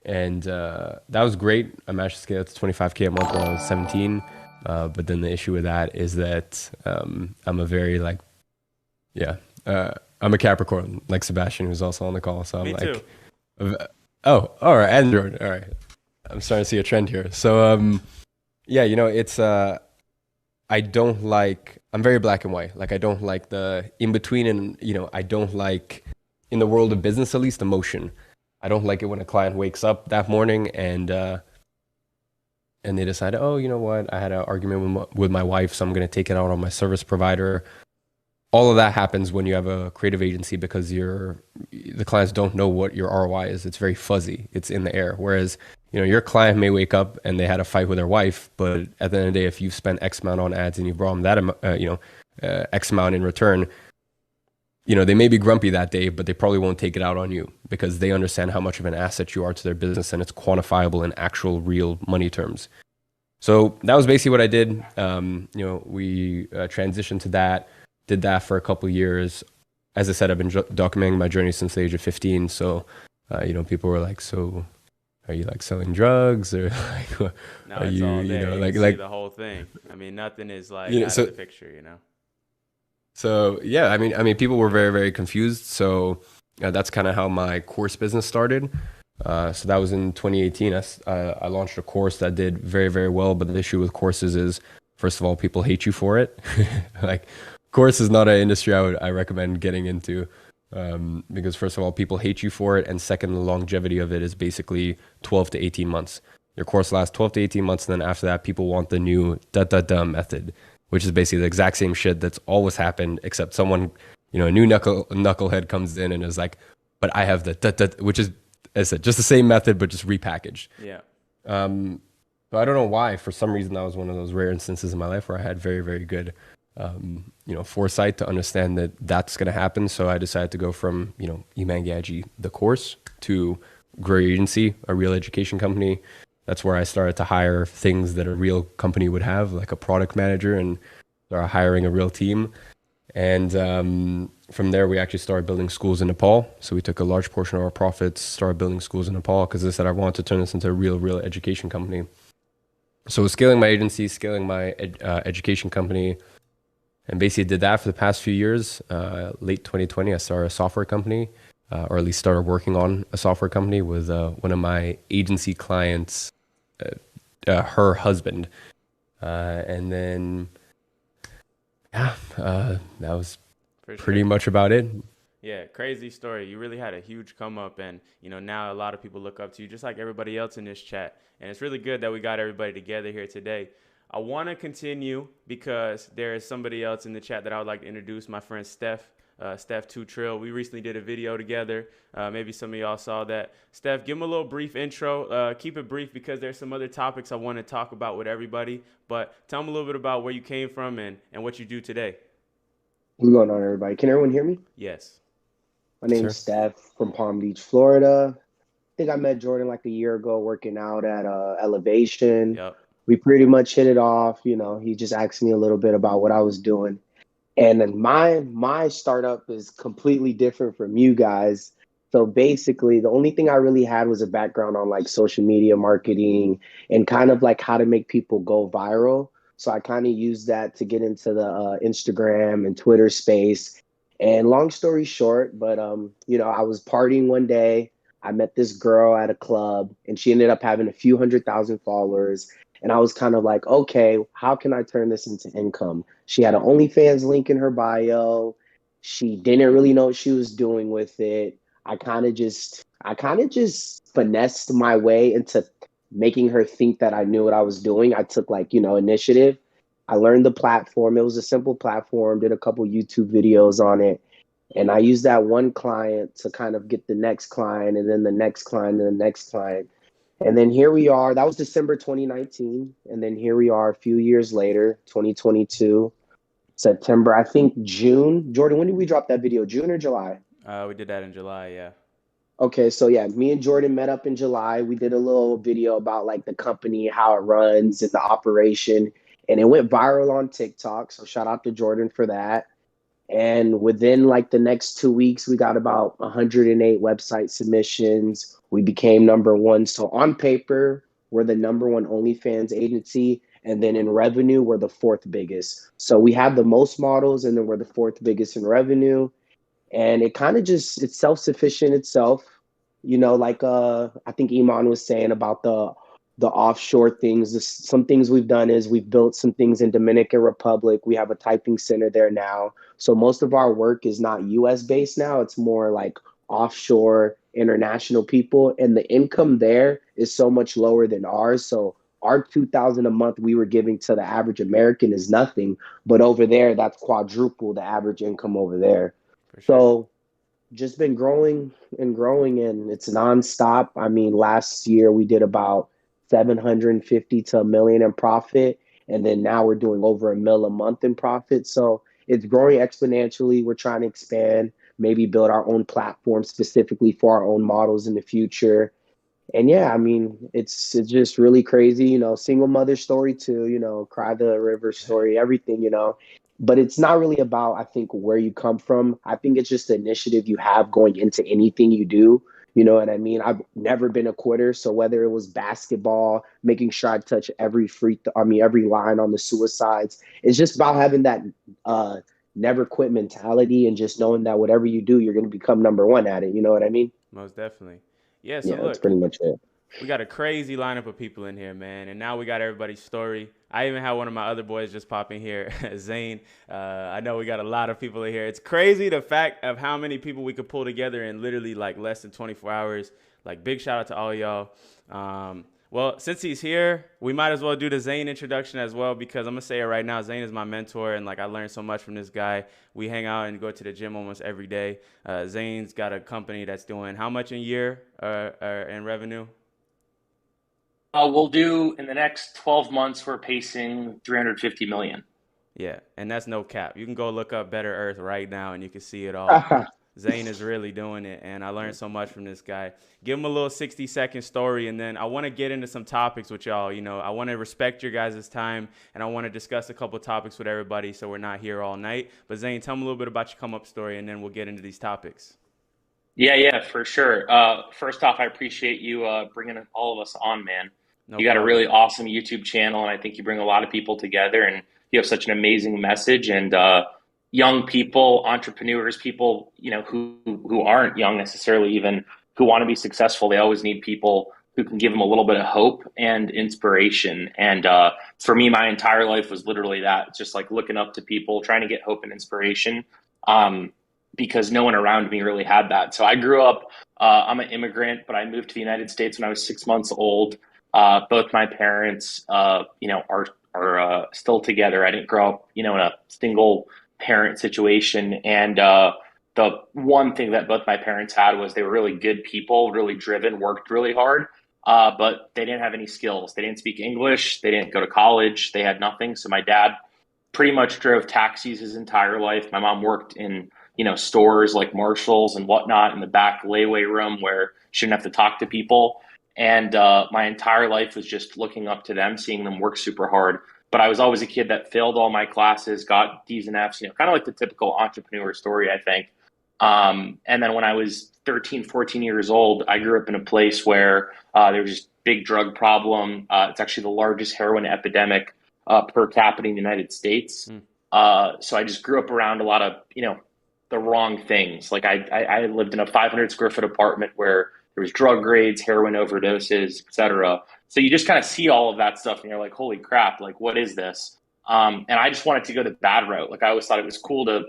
And that was great. I managed to scale it to 25K a month when I was 17. But then the issue with that is that I'm a very I'm a Capricorn, like Sebastian, who's also on the call. So I'm Me too. Oh, all right. And Jordan. All right. I'm starting to see a trend here. So, it's, I'm very black and white. Like, I don't like the in between, and, I don't like, in the world of business, at least, emotion. I don't like it when a client wakes up that morning and they decide, oh, you know what, I had an argument with my wife, so I'm going to take it out on my service provider. All of that happens when you have a creative agency because the clients don't know what your ROI is. It's very fuzzy. It's in the air. Whereas, your client may wake up and they had a fight with their wife, but at the end of the day, if you've spent X amount on ads and you've brought them that, X amount in return, they may be grumpy that day, but they probably won't take it out on you because they understand how much of an asset you are to their business and it's quantifiable in actual real money terms. So that was basically what I did. We transitioned to that. Did that for a couple of years. As I said, I've been documenting my journey since the age of 15. So, people were like, "So, are you like selling drugs or like, No, are it's you, all there. You like can see the whole thing. I mean, nothing is like out of the picture, So yeah, I mean, people were very, very confused. So that's kind of how my course business started. So that was in 2018. I launched a course that did very, very well. But the issue with courses is, first of all, people hate you for it. Like, course is not an industry I recommend getting into because first of all, people hate you for it. And second, the longevity of it is basically 12 to 18 months. Your course lasts 12 to 18 months. And then after that, people want the new da-da-da method, which is basically the exact same shit that's always happened, except someone, a new knucklehead comes in and is like, but I have the da-da, which is, as I said, just the same method, but just repackaged. Yeah. But I don't know why. For some reason, that was one of those rare instances in my life where I had very, very good foresight to understand that that's going to happen. So I decided to go from, Eman Gadji, the course, to Grow Your Agency, a real education company. That's where I started to hire things that a real company would have, like a product manager, and started hiring a real team. And from there, we actually started building schools in Nepal. So we took a large portion of our profits, started building schools in Nepal, because I said I wanted to turn this into a real education company. So scaling my agency, scaling my education company, and basically did that for the past few years. Late 2020, I started a software company, or at least started working on a software company with one of my agency clients, her husband. And then, that was pretty much about it. Yeah, crazy story. You really had a huge come up, and now a lot of people look up to you, just like everybody else in this chat. And it's really good that we got everybody together here today. I want to continue because there is somebody else in the chat that I would like to introduce, my friend Steph. Steph 2 Trill. We recently did a video together. Maybe some of y'all saw that. Steph, give him a little brief intro. Keep it brief because there's some other topics I want to talk about with everybody. But tell them a little bit about where you came from and what you do today. What's going on, everybody? Can everyone hear me? Yes. My name is Steph from Palm Beach, Florida. I think I met Jordan like a year ago working out at Elevation. Yep. We pretty much hit it off. He just asked me a little bit about what I was doing. And then my startup is completely different from you guys. So basically, the only thing I really had was a background on like social media marketing and kind of like how to make people go viral. So I kind of used that to get into the Instagram and Twitter space. And long story short, but I was partying one day. I met this girl at a club, and she ended up having a few 100,000 followers. And I was kind of like, okay, how can I turn this into income? She had an OnlyFans link in her bio. She didn't really know what she was doing with it. I kind of just finessed my way into making her think that I knew what I was doing. I took initiative. I learned the platform. It was a simple platform, did a couple YouTube videos on it. And I used that one client to kind of get the next client, and then the next client and the next client. And then here we are. That was December 2019. And then here we are a few years later, 2022, September, I think June. Jordan, when did we drop that video? June or July? We did that in July, yeah. Okay, so yeah, me and Jordan met up in July. We did a little video about like the company, how it runs and the operation. And it went viral on TikTok. So shout out to Jordan for that. And within like the next 2 weeks, we got about 108 website submissions. We became number one. So on paper, we're the number one OnlyFans agency. And then in revenue, we're the fourth biggest. So we have the most models, and then we're the fourth biggest in revenue. And it kind of just, it's self-sufficient itself. I think Iman was saying about the offshore things. Some things we've done is we've built some things in Dominican Republic. We have a typing center there now. So most of our work is not US based now. It's more like offshore international people, and the income there is so much lower than ours. So our 2,000 a month we were giving to the average American is nothing, but over there that's quadruple the average income over there. For sure. So just been growing and growing, and it's nonstop. I mean, last year we did about 750 to a million in profit, and then now we're doing over a mil a month in profit. So it's growing exponentially. We're trying to expand, maybe build our own platform specifically for our own models in the future. And yeah, I mean, it's just really crazy, single mother story too, cry the river story, everything, but it's not really about, I think, where you come from. I think it's just the initiative you have going into anything you do. You know what I mean? I've never been a quitter. So whether it was basketball, making sure I touch every every line on the suicides, it's just about having that never quit mentality and just knowing that whatever you do, you're going to become number one at it. You know what I mean? Most definitely. Yeah, so Yeah, that's look, pretty much it. we got a crazy lineup of people in here, man, and now we got everybody's story. I even had one of my other boys just pop in here, Zane. I know we got a lot of people in here. It's crazy the fact of how many people we could pull together in literally like less than 24 hours. Like, big shout out to all y'all. Well, since he's here, we might as well do the Zane introduction as well, because I'm going to say it right now. Zane is my mentor, and like I learned so much from this guy. We hang out and go to the gym almost every day. Zane's got a company that's doing how much a year in revenue? We'll do in the next 12 months, we're pacing 350 million. Yeah, and that's no cap. You can go look up Better Earth right now, and you can see it all. Zane is really doing it, and I learned so much from this guy. Give him a little 60-second story, and then I want to get into some topics with y'all. I want to respect your guys' time, and I want to discuss a couple topics with everybody so we're not here all night. But Zane, tell me a little bit about your come-up story, and then we'll get into these topics. Yeah, for sure. First off, I appreciate you bringing all of us on, man. No You got a problem. really awesome YouTube channel, and I think you bring a lot of people together, and you have such an amazing message. And young people, entrepreneurs, people who aren't young necessarily, even who want to be successful, they always need people who can give them a little bit of hope and inspiration. And for me, my entire life was literally that, just like looking up to people, trying to get hope and inspiration, because no one around me really had that. So I grew up, I'm an immigrant, but I moved to the United States when I was 6 months old. Both my parents, are still together. I didn't grow up, in a single parent situation. And the one thing that both my parents had was they were really good people, really driven, worked really hard, but they didn't have any skills. They didn't speak English. They didn't go to college. They had nothing. So my dad pretty much drove taxis his entire life. My mom worked in, stores like Marshall's and whatnot in the back layaway room where she didn't have to talk to people. And my entire life was just looking up to them, seeing them work super hard. But I was always a kid that failed all my classes, got D's and F's, kind of like the typical entrepreneur story, I think. And then when I was 13, 14 years old, I grew up in a place where there was just big drug problem. It's actually the largest heroin epidemic per capita in the United States. So I just grew up around a lot of, the wrong things. Like I lived in a 500 square foot apartment where there was drug raids, heroin overdoses, et cetera. So you just kind of see all of that stuff and you're like, holy crap, like, what is this? And I just wanted to go the bad route. Like, I always thought it was cool to,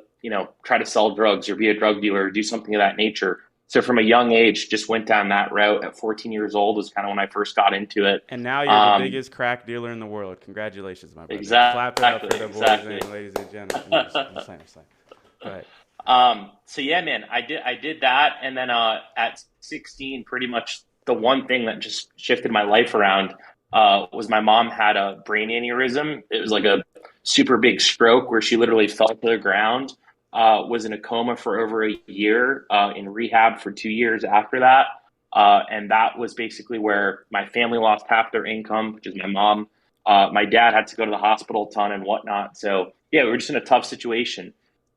try to sell drugs or be a drug dealer or do something of that nature. So from a young age, just went down that route. At 14 years old was kind of when I first got into it. And now you're the biggest crack dealer in the world. Congratulations, my brother. Clap it up for the boys and ladies and gentlemen. I'm saying. Go ahead. So yeah, man, I did that. And then at 16, pretty much the one thing that just shifted my life around was my mom had a brain aneurysm. It was like a super big stroke where she literally fell to the ground, was in a coma for over a year, in rehab for 2 years after that. And that was basically where my family lost half their income, which is my mom. My dad had to go to the hospital a ton and whatnot. So yeah, we were just in a tough situation.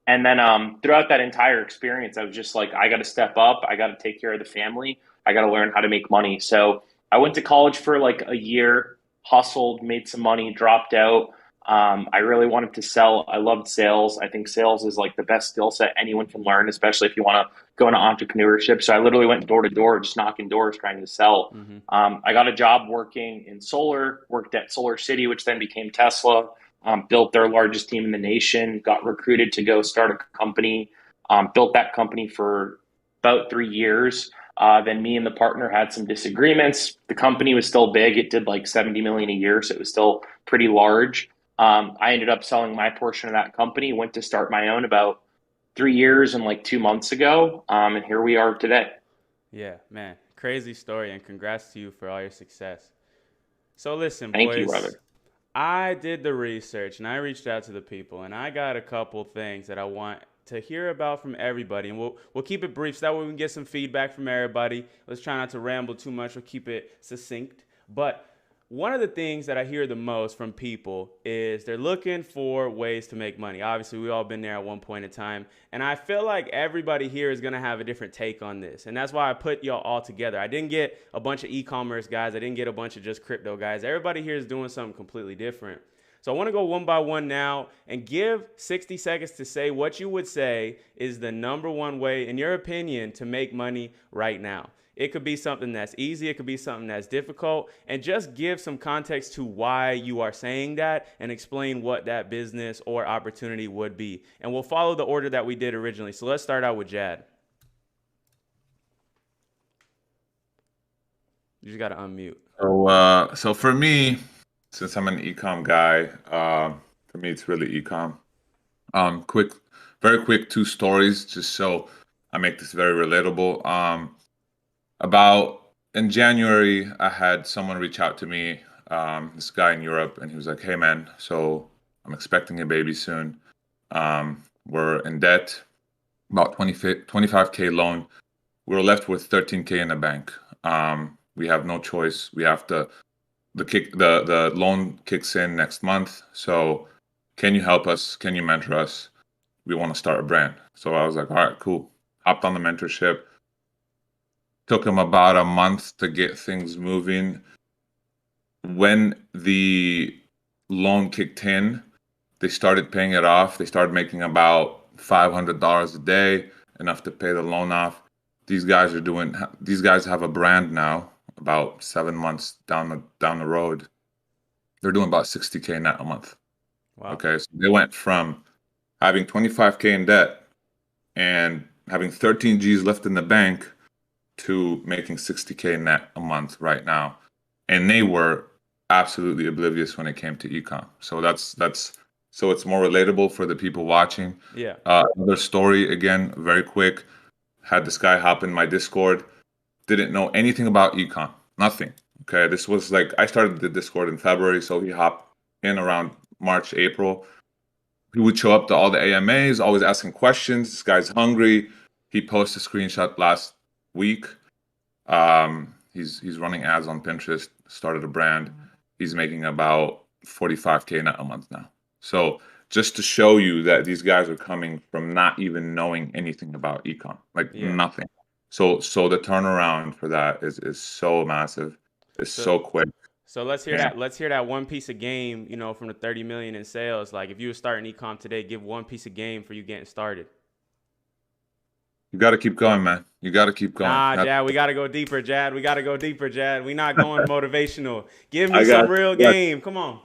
And then throughout that entire experience, I was just like, I got to step up. I got to take care of the family. I got to learn how to make money. So I went to college for like a year, hustled, made some money, dropped out. I really wanted to sell. I loved sales. I think sales is like the best skill set anyone can learn, especially if you want to go into entrepreneurship. So I literally went door to door, just knocking doors, trying to sell. I got a job working in solar, worked at Solar City, which then became Tesla. Built their largest team in the nation, got recruited to go start a company, built that company for about 3 years. Then me and the partner had some disagreements. The company was still big. It did like 70 million a year, so it was still pretty large. I ended up selling my portion of that company, went to start my own about 3 years and like 2 months ago. And here we are today. Yeah, man. Crazy story, and congrats to you for all your success. So listen, Thank boys. you, brother. I did the research and I reached out to the people, and I got a couple things that I want to hear about from everybody, and we'll keep it brief so that way we can get some feedback from everybody. Let's try not to ramble too much. We'll keep it succinct. But one of the things that I hear the most from people is they're looking for ways to make money. Obviously, we've all been there at one point in time, and I feel like everybody here is going to have a different take on this, and that's why I put y'all all together. I didn't get a bunch of e-commerce guys. I didn't get a bunch of just crypto guys. Everybody here is doing something completely different. So I want to go one by one now and give 60 seconds to say what you would say is the number one way, in your opinion, to make money right now. It could be something that's easy. It could be something that's difficult. And just give some context to why you are saying that and explain what that business or opportunity would be. And we'll follow the order that we did originally. So let's start out with Jad. You just got to unmute. So for me, since I'm an e-com guy, for me it's really e-com. Very quick 2 stories, just so I make this very relatable. About in January, I had someone reach out to me, this guy in Europe, and he was like, "Hey man, so I'm expecting a baby soon. We're in debt, about 25K loan. We're left with 13K in the bank. We have no choice. We have to, the loan kicks in next month. So can you help us? Can you mentor us? We want to start a brand." So I was like, all right, cool. Hopped on the mentorship. Took him about a month to get things moving. When the loan kicked in, they started paying it off. They started making about $500 a day, enough to pay the loan off. These guys have a brand now. About 7 months down the road, they're doing about 60K net a month. Wow. Okay, so they went from having 25K in debt and having 13 G's left in the bank to making 60K net a month right now, and they were absolutely oblivious when it came to ecom. So that's so it's more relatable for the people watching. Yeah. Another story, again, very quick. Had this guy hop in my Discord. Didn't know anything about ecom, nothing. Okay, this was like I started the Discord in February, so he hopped in around March, April. He would show up to all the AMAs, always asking questions. This guy's hungry. He posted a screenshot last week. He's running ads on Pinterest, started a brand. He's making about 45K net a month now. So just to show you that these guys are coming from not even knowing anything about ecom, like nothing. So the turnaround for that is so massive. It's so quick. So let's hear that. Let's hear that one piece of game, from the 30 million in sales. Like if you were starting ecom today, give one piece of game for you getting started. You got to keep going, man. You got to keep going. Nah, Jad, we got to go deeper, Jad. We not going motivational. Give me some real game. Come on.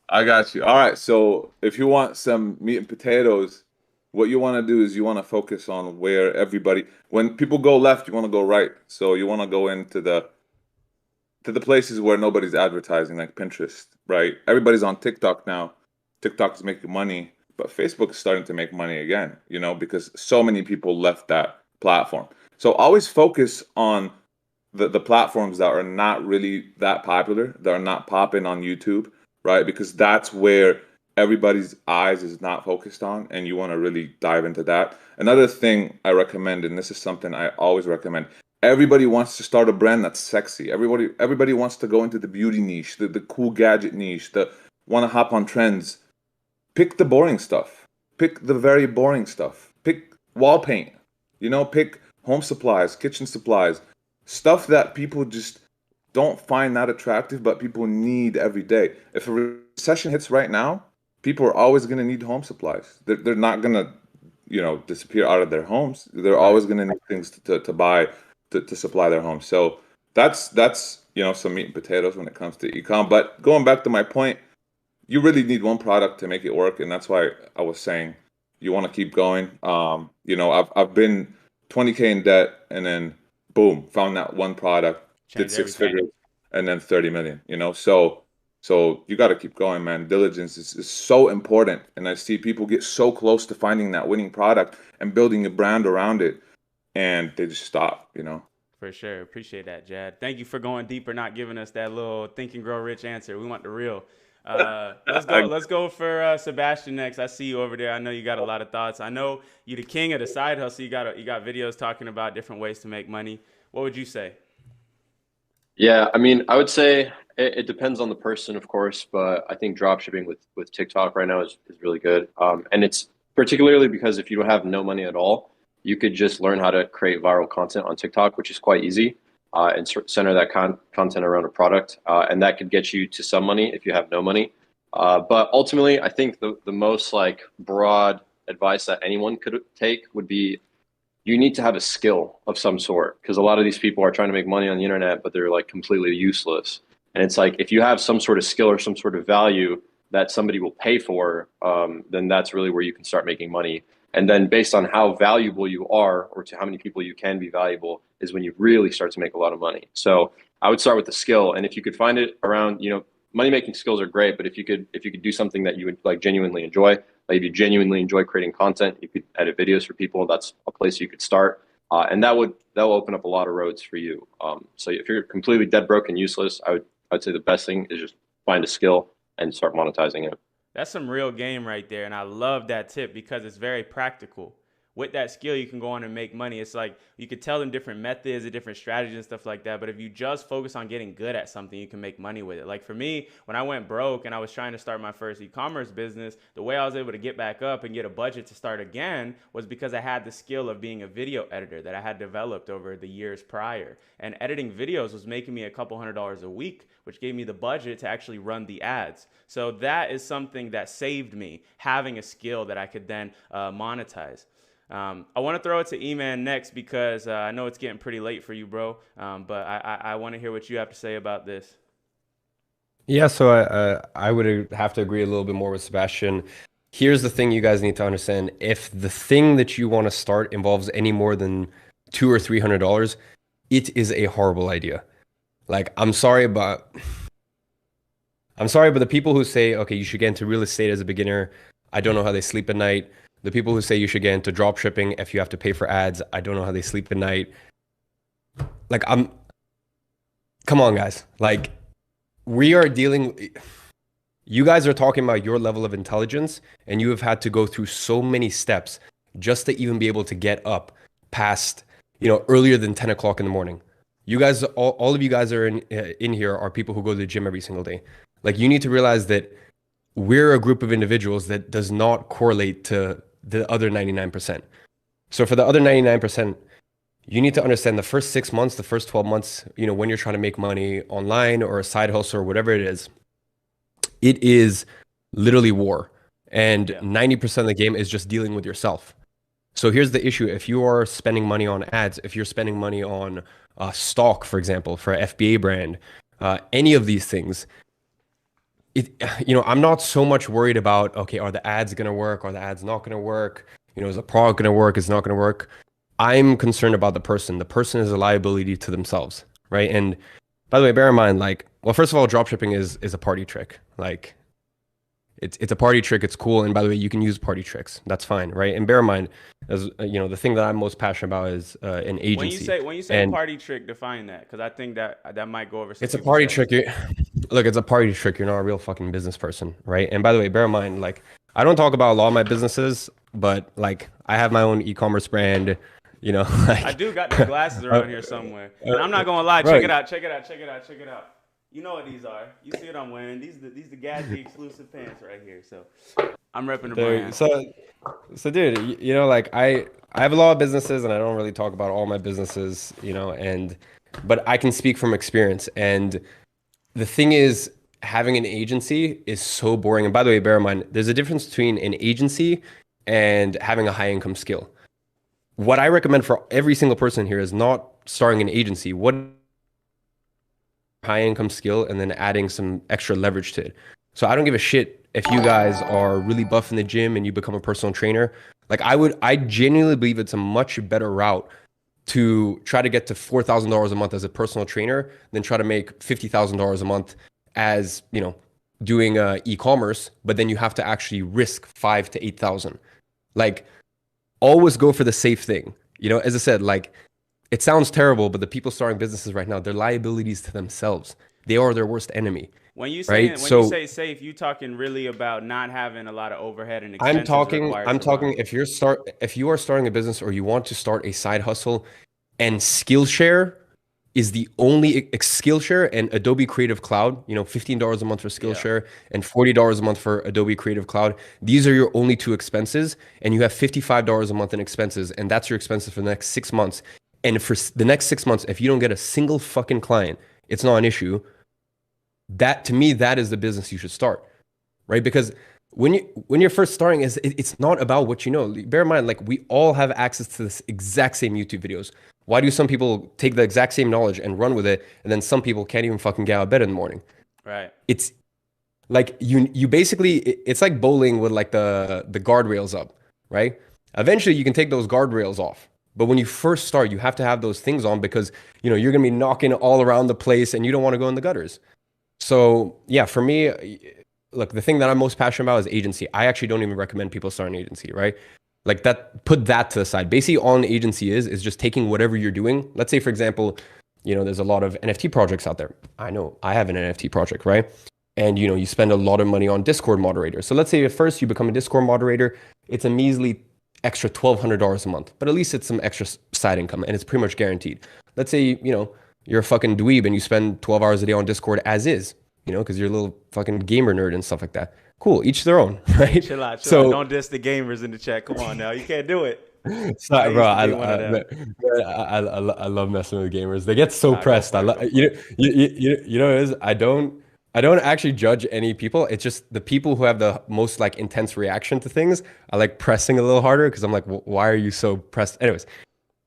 I got you. All right. So if you want some meat and potatoes, what you want to do is you want to focus on where when people go left, you want to go right. So you want to go into the places where nobody's advertising, like Pinterest, right? Everybody's on TikTok now. TikTok is making money. But Facebook is starting to make money again, because so many people left that platform. So always focus on the platforms that are not really that popular, that are not popping on YouTube, right? Because that's where everybody's eyes is not focused on, and you want to really dive into that. Another thing I recommend, and this is something I always recommend, everybody wants to start a brand that's sexy. Everybody wants to go into the beauty niche, the cool gadget niche, want to hop on trends. Pick the boring stuff. Pick the very boring stuff. Pick wall paint. Pick home supplies, kitchen supplies, stuff that people just don't find that attractive, but people need every day. If a recession hits right now, people are always going to need home supplies. They're not going to, disappear out of their homes. They're always going to need things to buy to supply their homes. So that's some meat and potatoes when it comes to ecom. But going back to my point, you really need one product to make it work, and that's why I was saying you want to keep going. I've been 20K in debt and then boom, found that one product, did Changed 6 everything. figures, and then 30 million, you know? So you got to keep going, man. Diligence is so important. And I see people get so close to finding that winning product and building a brand around it, and they just stop, you know? For sure. Appreciate that, Jad. Thank you for going deeper, not giving us that little think and grow rich answer. We want the real. Let's go for Sebastian next. I see you over there. I know you got a lot of thoughts. I know you're the king of the side hustle. You got videos talking about different ways to make money. What would you say? Yeah, I mean, I would say it depends on the person, of course, but I think drop shipping with TikTok right now is really good. And it's particularly because if you don't have no money at all, you could just learn how to create viral content on TikTok, which is quite easy, and center that content around a product. And that could get you to some money if you have no money. But ultimately, I think the most like broad advice that anyone could take would be you need to have a skill of some sort, because a lot of these people are trying to make money on the internet, but they're like completely useless. And it's like, if you have some sort of skill or some sort of value that somebody will pay for, then that's really where you can start making money. And then based on how valuable you are, or to how many people you can be valuable, is when you really start to make a lot of money. So I would start with the skill. And if you could find it around, you know, money making skills are great, but if you could do something that you would like genuinely enjoy, like if you genuinely enjoy creating content, you could edit videos for people. That's a place you could start, and that will open up a lot of roads for you. So if you're completely dead broke and useless, I'd say the best thing is just find a skill and start monetizing it. That's some real game right there, and I love that tip because it's very practical. With that skill, you can go on and make money. It's like you could tell them different methods and different strategies and stuff like that. But if you just focus on getting good at something, you can make money with it. Like for me, when I went broke and I was trying to start my first e-commerce business, the way I was able to get back up and get a budget to start again was because I had the skill of being a video editor that I had developed over the years prior. And editing videos was making me a couple $100s a week, which gave me the budget to actually run the ads. So that is something that saved me, having a skill that I could then monetize. I want to throw it to E-Man next because I know it's getting pretty late for you, bro. But I want to hear what you have to say about this. Yeah, so I would have to agree a little bit more with Sebastian. Here's the thing you guys need to understand. If the thing that you want to start involves any more than $200 or $300, it is a horrible idea. Like, I'm sorry, but the people who say, okay, you should get into real estate as a beginner, I don't know how they sleep at night. The people who say you should get into drop shipping if you have to pay for ads, I don't know how they sleep at night. Like, come on, guys. Like, you guys are talking about your level of intelligence, and you have had to go through so many steps just to even be able to get up past, earlier than 10 o'clock in the morning. You guys, all of you guys are in here are people who go to the gym every single day. Like, you need to realize that we're a group of individuals that does not correlate to the other 99%. So for the other 99%, you need to understand the first 6 months, the first 12 months, when you're trying to make money online or a side hustle or whatever it is literally war. And 90% of the game is just dealing with yourself. So here's the issue. If you are spending money on ads, if you're spending money on stock, for example, for an FBA brand, any of these things, I'm not so much worried about, okay, are the ads going to work? Are the ads not going to work? Is the product going to work? Is it not going to work? I'm concerned about the person. The person is a liability to themselves, right? And by the way, bear in mind, first of all, dropshipping is a party trick. Like, it's a party trick. It's cool. And by the way, you can use party tricks. That's fine, right? And bear in mind, as the thing that I'm most passionate about is an agency. When you say party trick, define that, because I think that might go over. It's a party trick. Look, it's a party trick. You're not a real fucking business person, right? And by the way, bear in mind, I don't talk about a lot of my businesses, but I have my own e-commerce brand. I do got the glasses around here somewhere, and I'm not gonna lie. Check it out. You know what these are. You see what I'm wearing. These the Gatsby exclusive pants right here. So I'm repping the brand. So dude, I have a lot of businesses, and I don't really talk about all my businesses, but I can speak from experience. And the thing is, having an agency is so boring. And by the way, bear in mind, there's a difference between an agency and having a high income skill. What I recommend for every single person here is not starting an agency. What high income skill and then adding some extra leverage to it. So I don't give a shit if you guys are really buff in the gym and you become a personal trainer. I genuinely believe it's a much better route to try to get to $4,000 a month as a personal trainer than try to make $50,000 a month as, you know, doing e-commerce, but then you have to actually risk 5 to 8,000. Like, always go for the safe thing. You know, as I said, like, it sounds terrible, but the people starting businesses right now, they're liabilities to themselves. They are their worst enemy. When you say you say safe, you talking really about not having a lot of overhead and expenses. I'm talking if you are starting a business or you want to start a side hustle, and Skillshare is the only Skillshare and Adobe Creative Cloud, you know, $15 a month for Skillshare and $40 a month for Adobe Creative Cloud. These are your only two expenses, and you have $55 a month in expenses, and that's your expenses for the next 6 months. And for the next 6 months, if you don't get a single fucking client, it's not an issue. That, to me, that is the business you should start, right? Because when you're first starting, it's not about what you know. Bear in mind, like, we all have access to this exact same YouTube videos. Why do some people take the exact same knowledge and run with it, and then some people can't even fucking get out of bed in the morning? Right. It's like you basically, it's like bowling with like the guardrails up, right? Eventually you can take those guardrails off. But when you first start, you have to have those things on because, you know, you're going to be knocking all around the place and you don't want to go in the gutters. So yeah, for me, look, the thing that I'm most passionate about is agency. I actually don't even recommend people start an agency, right? Like that, put that to the side. Basically all an agency is just taking whatever you're doing. Let's say, for example, you know, there's a lot of NFT projects out there. I know I have an NFT project, right? And, you know, you spend a lot of money on Discord moderators. So let's say at first you become a Discord moderator. It's a measly extra $1,200 a month, but at least it's some extra side income and it's pretty much guaranteed. Let's say, you know, you're a fucking dweeb and you spend 12 hours a day on Discord as is, you know, because you're a little fucking gamer nerd and stuff like that. Cool, each their own, right? Chill out. Don't diss the gamers in the chat. Come on now, you can't do it. Sorry, bro. I love messing with gamers. They get so pressed. You know what it is? I don't actually judge any people. It's just the people who have the most like intense reaction to things. I like pressing a little harder because I'm like, why are you so pressed? Anyways,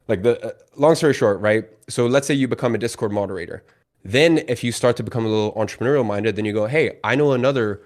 like the long story short, right? So let's say you become a Discord moderator. Then if you start to become a little entrepreneurial minded, then you go, hey, I know another,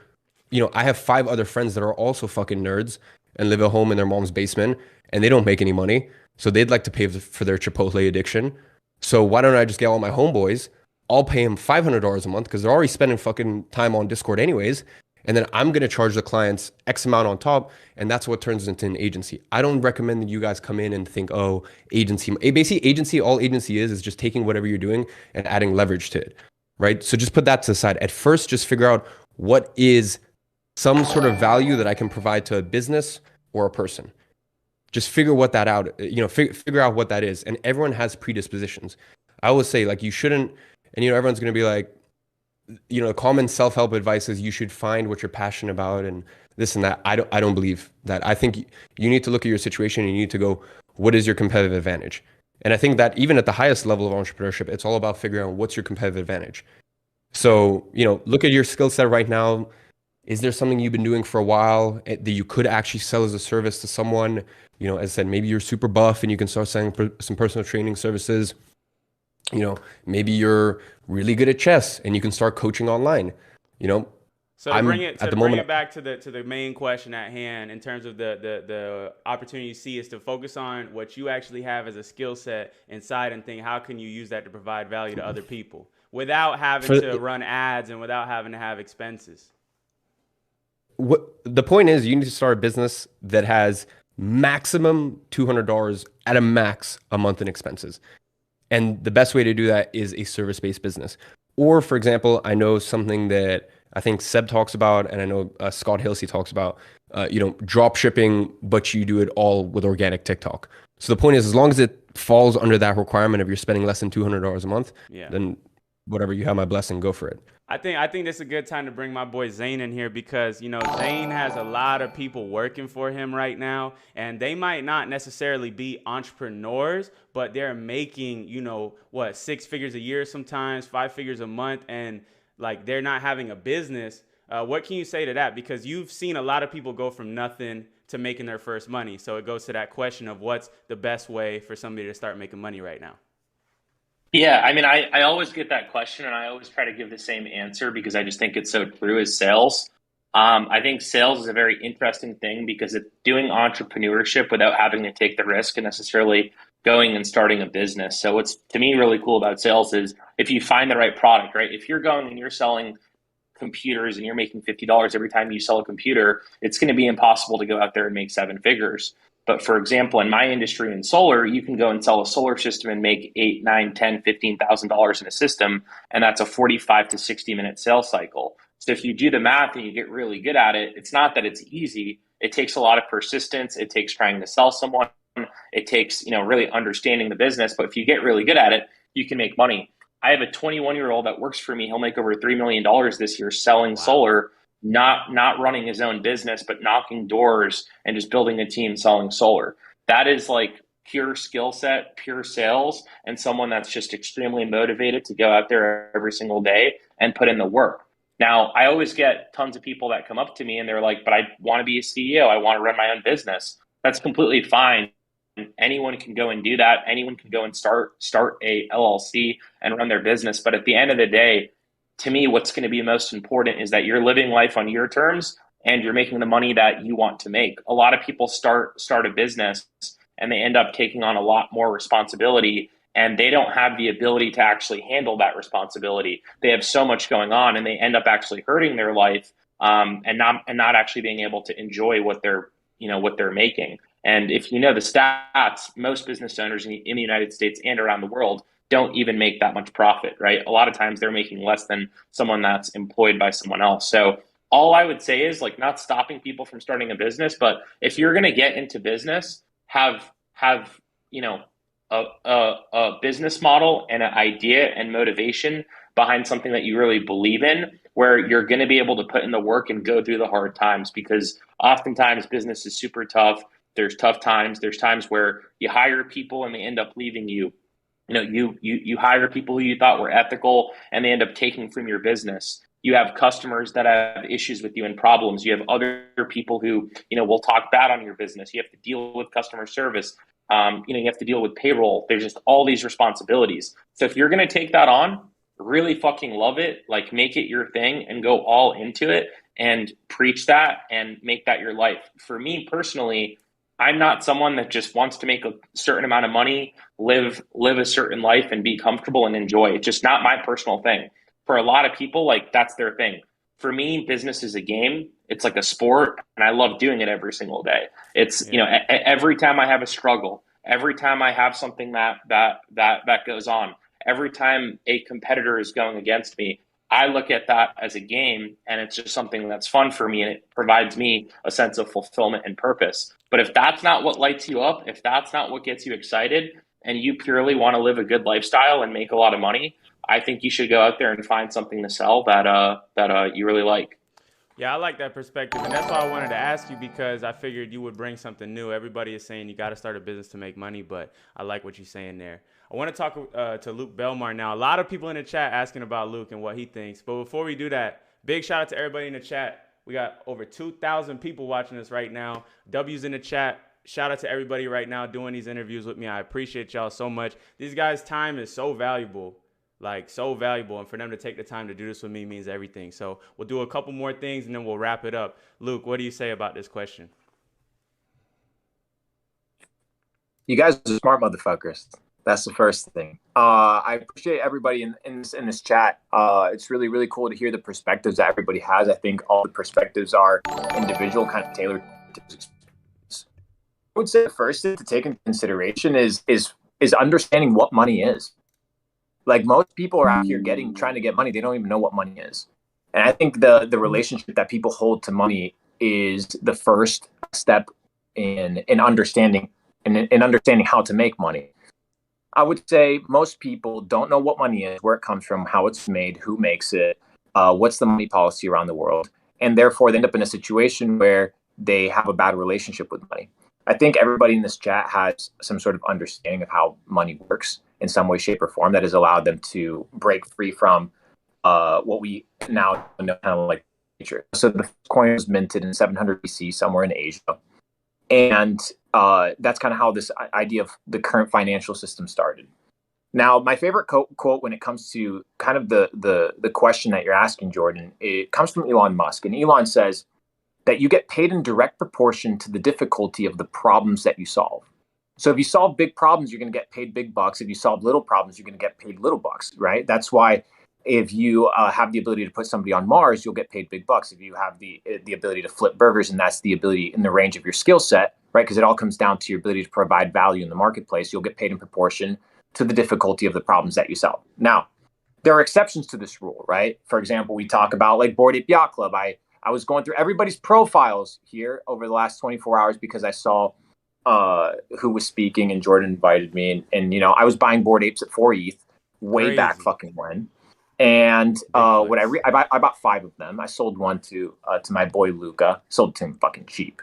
you know, I have 5 other friends that are also fucking nerds and live at home in their mom's basement and they don't make any money. So they'd like to pay for their Chipotle addiction. So why don't I just get all my homeboys? I'll pay them $500 a month because they're already spending fucking time on Discord anyways. And then I'm going to charge the clients X amount on top. And that's what turns into an agency. I don't recommend that you guys come in and think, oh, agency. Basically, agency, all agency is just taking whatever you're doing and adding leverage to it, right? So just put that to the side. At first, just figure out what is some sort of value that I can provide to a business or a person. Just figure what that out, you know, figure out what that is. And everyone has predispositions. I always say, like, you shouldn't, and, you know, everyone's going to be like, you know, common self-help advice is you should find what you're passionate about and this and that. I don't believe that. I think you need to look at your situation and you need to go, what is your competitive advantage? And I think that even at the highest level of entrepreneurship, it's all about figuring out what's your competitive advantage. So, you know, look at your skill set right now. Is there something you've been doing for a while that you could actually sell as a service to someone? You know, as I said, maybe you're super buff and you can start selling some personal training services. You know, maybe you're really good at chess and you can start coaching online. You know, so to bring it back to the main question at hand in terms of the opportunity you see is to focus on what you actually have as a skill set inside and think, how can you use that to provide value to other people without having to run ads and without having to have expenses? What the point is, you need to start a business that has maximum $200 at a max a month in expenses. And the best way to do that is a service-based business. Or, for example, I know something that I think Seb talks about, and I know Scott Hilsey talks about, you know, drop shipping, but you do it all with organic TikTok. So the point is, as long as it falls under that requirement of you're spending less than $200 a month, then whatever, you have my blessing, go for it. I think this is a good time to bring my boy Zane in here because, you know, Zane has a lot of people working for him right now, and they might not necessarily be entrepreneurs, but they're making, you know, 6 figures a year sometimes, 5 figures a month, and like they're not having a business. What can you say to that? Because you've seen a lot of people go from nothing to making their first money. So it goes to that question of what's the best way for somebody to start making money right now? Yeah, I mean, I always get that question and I always try to give the same answer because I just think it's so true as sales. I think sales is a very interesting thing because it's doing entrepreneurship without having to take the risk and necessarily going and starting a business. So what's to me really cool about sales is if you find the right product, right? If you're going and you're selling computers and you're making $50 every time you sell a computer, it's going to be impossible to go out there and make 7 figures. But for example, in my industry in solar, you can go and sell a solar system and make $8, $9, $10, $15,000 in a system, and that's a 45 to 60-minute sales cycle. So if you do the math and you get really good at it, it's not that it's easy. It takes a lot of persistence. It takes trying to sell someone. It takes, really understanding the business. But if you get really good at it, you can make money. I have a 21-year-old that works for me. He'll make over $3 million this year selling solar, not running his own business, but knocking doors and just building a team selling solar. That is like pure skill set, pure sales, and someone that's just extremely motivated to go out there every single day and put in the work. Now, I always get tons of people that come up to me and they're like, but I want to be a CEO. I want to run my own business. That's completely fine. Anyone can go and do that. Anyone can go and start a LLC and run their business. But at the end of the day, to me, what's going to be most important is that you're living life on your terms and you're making the money that you want to make. A lot of people start a business and they end up taking on a lot more responsibility, and they don't have the ability to actually handle that responsibility. They have so much going on, and they end up actually hurting their life, and not actually being able to enjoy what they're making. And if you know the stats, most business owners in the United States and around the world don't even make that much profit, right? A lot of times they're making less than someone that's employed by someone else. So all I would say is, like, not stopping people from starting a business, but if you're going to get into business, have a business model and an idea and motivation behind something that you really believe in, where you're going to be able to put in the work and go through the hard times, because oftentimes business is super tough. There's tough times. There's times where you hire people and they end up leaving you. You hire people who you thought were ethical and they end up taking from your business. You have customers that have issues with you and problems. You have other people who, will talk bad on your business. You have to deal with customer service. You have to deal with payroll. There's just all these responsibilities. So if you're going to take that on, really fucking love it, like make it your thing and go all into it and preach that and make that your life. For me personally, I'm not someone that just wants to make a certain amount of money, live a certain life and be comfortable and enjoy. It's just not my personal thing. For a lot of people, like, that's their thing. For me, business is a game. It's like a sport, and I love doing it every single day. It's, every time I have a struggle, every time I have something that goes on, every time a competitor is going against me, I look at that as a game, and it's just something that's fun for me, and it provides me a sense of fulfillment and purpose. But if that's not what lights you up, if that's not what gets you excited, and you purely want to live a good lifestyle and make a lot of money, I think you should go out there and find something to sell that you really like. Yeah, I like that perspective, and that's why I wanted to ask you, because I figured you would bring something new. Everybody is saying you got to start a business to make money, but I like what you're saying there. I want to talk to Luke Belmar now. A lot of people in the chat asking about Luke and what he thinks, but before we do that, big shout out to everybody in the chat. We got over 2,000 people watching us right now. W's in the chat. Shout out to everybody right now doing these interviews with me. I appreciate y'all so much. These guys' time is so valuable. Like, so valuable, and for them to take the time to do this with me means everything. So we'll do a couple more things and then we'll wrap it up. Luke, what do you say about this question? You guys are smart motherfuckers. That's the first thing. I appreciate everybody in this chat. It's really, really cool to hear the perspectives that everybody has. I think all the perspectives are individual, kind of tailored to experience. I would say the first thing to take into consideration is understanding what money is. Like, most people are out here trying to get money. They don't even know what money is. And I think the relationship that people hold to money is the first step in understanding how to make money. I would say most people don't know what money is, where it comes from, how it's made, who makes it, what's the money policy around the world. And therefore, they end up in a situation where they have a bad relationship with money. I think everybody in this chat has some sort of understanding of how money works in some way, shape, or form that has allowed them to break free from what we now know kind of like nature. So the coin was minted in 700 BC somewhere in Asia. And that's kind of how this idea of the current financial system started. Now, my favorite quote when it comes to kind of the question that you're asking, Jordan, it comes from Elon Musk. And Elon says that you get paid in direct proportion to the difficulty of the problems that you solve. So if you solve big problems, you're going to get paid big bucks. If you solve little problems, you're going to get paid little bucks, right? That's why if you have the ability to put somebody on Mars, you'll get paid big bucks. If you have the ability to flip burgers, and that's the ability in the range of your skill set, right? Because it all comes down to your ability to provide value in the marketplace. You'll get paid in proportion to the difficulty of the problems that you solve. Now, there are exceptions to this rule, right? For example, we talk about like Bored Ape Yacht Club. I was going through everybody's profiles here over the last 24 hours because I saw who was speaking, and Jordan invited me, and you know, I was buying Bored Apes at 4 ETH way back fucking when. And what I bought 5 of them. I sold one to my boy Luca. Sold to him fucking cheap.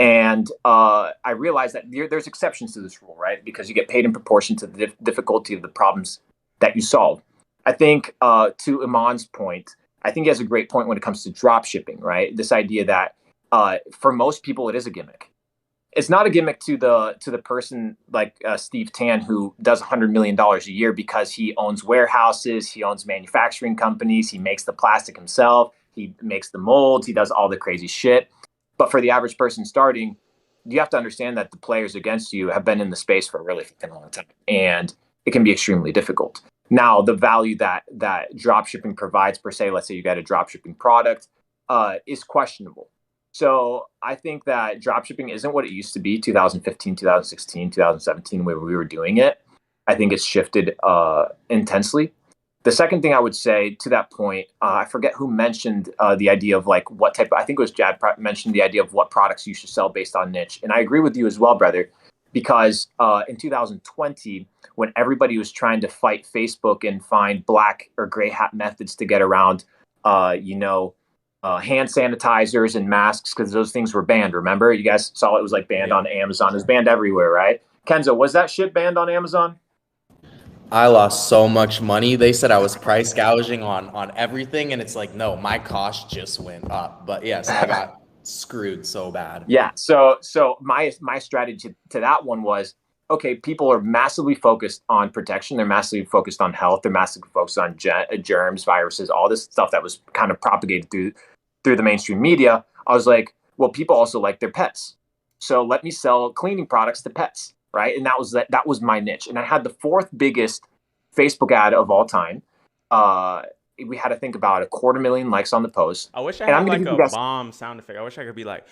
And I realized that there's exceptions to this rule, right? Because you get paid in proportion to the difficulty of the problems that you solve. I think to Iman's point, I think he has a great point when it comes to drop shipping, right? This idea that for most people it is a gimmick. It's not a gimmick to the person like Steve Tan, who does $100 million a year because he owns warehouses, he owns manufacturing companies, he makes the plastic himself, he makes the molds, he does all the crazy shit. But for the average person starting, you have to understand that the players against you have been in the space for a really fucking long time, and it can be extremely difficult. Now, the value that dropshipping provides per se, let's say you got a dropshipping product, is questionable. So I think that dropshipping isn't what it used to be 2015, 2016, 2017, where we were doing it. I think it's shifted intensely. The second thing I would say to that point, I forget who mentioned the idea of like what type, I think it was Jad mentioned the idea of what products you should sell based on niche. And I agree with you as well, brother, because in 2020, when everybody was trying to fight Facebook and find black or gray hat methods to get around, hand sanitizers and masks, because those things were banned. Remember, you guys saw it was like banned on Amazon. It was banned everywhere, right? Kenzo, was that shit banned on Amazon? I lost so much money. They said I was price gouging on everything, and it's like, no, my cost just went up. But yes, I got screwed so bad. Yeah. So my strategy to that one was, okay, people are massively focused on protection. They're massively focused on health. They're massively focused on germs, viruses, all this stuff that was kind of propagated through the mainstream media. I was like, well, people also like their pets. So let me sell cleaning products to pets, right? And that was my niche. And I had the 4th biggest Facebook ad of all time. We had to think about 250,000 likes on the post. I wish I had like a bomb sound effect. I wish I could be like.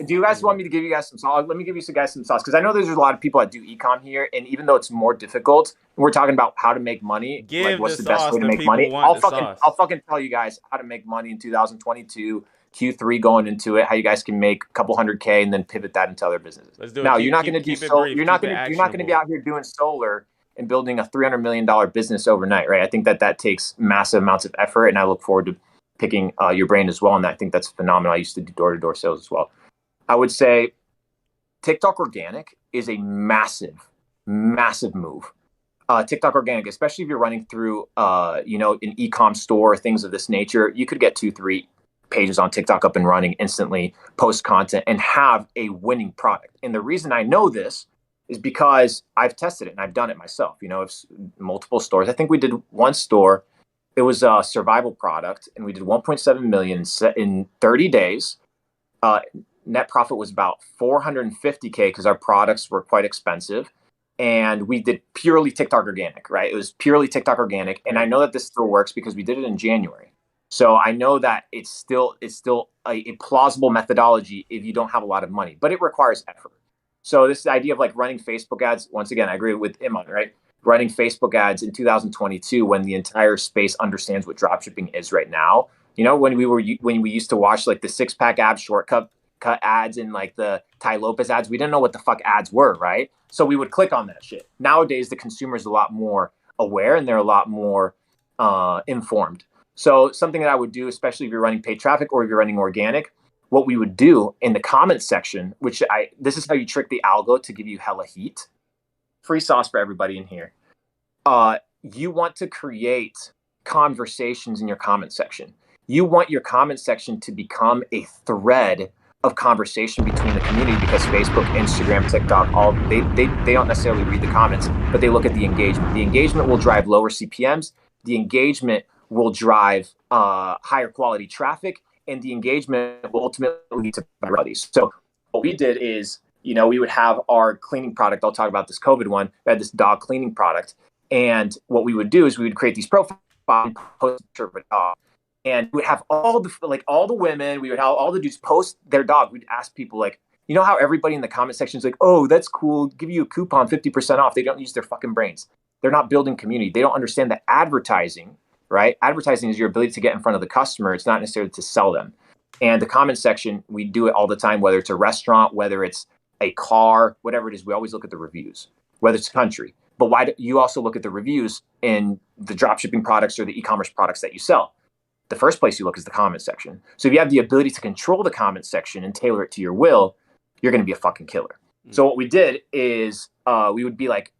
Do you guys want me to give you guys some sauce? Let me give you guys some sauce, because I know there's a lot of people that do ecom here, and even though it's more difficult, we're talking about how to make money. Like, what's the best way to make money? I'll fucking tell you guys how to make money in 2022 Q3 going into it. How you guys can make a couple $100K and then pivot that into other businesses. Let's do it. Now you're not going to do so. You're not going to be out here doing solar and building a $300 million business overnight, right? I think that takes massive amounts of effort, and I look forward to picking your brain as well. And I think that's phenomenal. I used to do door-to-door sales as well. I would say TikTok organic is a massive, massive move. TikTok organic, especially if you're running through, an e-com store, things of this nature, you could get 2-3 pages on TikTok up and running instantly, post content, and have a winning product. And the reason I know this is because I've tested it and I've done it myself. It's multiple stores. I think we did one store. It was a survival product, and we did 1.7 million in 30 days. Net profit was about 450K because our products were quite expensive, and we did purely TikTok organic, right? It was purely TikTok organic, and I know that this still works because we did it in January. So I know that it's still a plausible methodology if you don't have a lot of money, but it requires effort. So this idea of like running Facebook ads, once again, I agree with Iman, right? Running Facebook ads in 2022 when the entire space understands what dropshipping is right now. When we used to watch like the 6-pack abs shortcut ads and like the Tai Lopez ads, we didn't know what the fuck ads were, right? So we would click on that shit. Nowadays, the consumer is a lot more aware and they're a lot more informed. So something that I would do, especially if you're running paid traffic or if you're running organic, what we would do in the comments section, this is how you trick the algo to give you hella heat. Free sauce for everybody in here. You want to create conversations in your comment section. You want your comment section to become a thread of conversation between the community, because Facebook, Instagram, TikTok, they don't necessarily read the comments, but they look at the engagement. The engagement will drive lower CPMs. The engagement will drive higher quality traffic, and the engagement will ultimately lead to virality. So what we did is we would have our cleaning product. I'll talk about this COVID one. We had this dog cleaning product. And what we would do is we would create these profiles and post a picture of a dog. And we would have all the women, we would have all the dudes post their dog. We'd ask people like, how everybody in the comment section is like, oh, that's cool. Give you a coupon, 50% off. They don't use their fucking brains. They're not building community. They don't understand that advertising, right? Advertising is your ability to get in front of the customer. It's not necessarily to sell them. And the comment section, we do it all the time, whether it's a restaurant, whether it's a car, whatever it is, we always look at the reviews, whether it's a country. But why do you also look at the reviews in the dropshipping products or the e-commerce products that you sell? The first place you look is the comment section. So if you have the ability to control the comment section and tailor it to your will, you're going to be a fucking killer. So what we did is we would be like,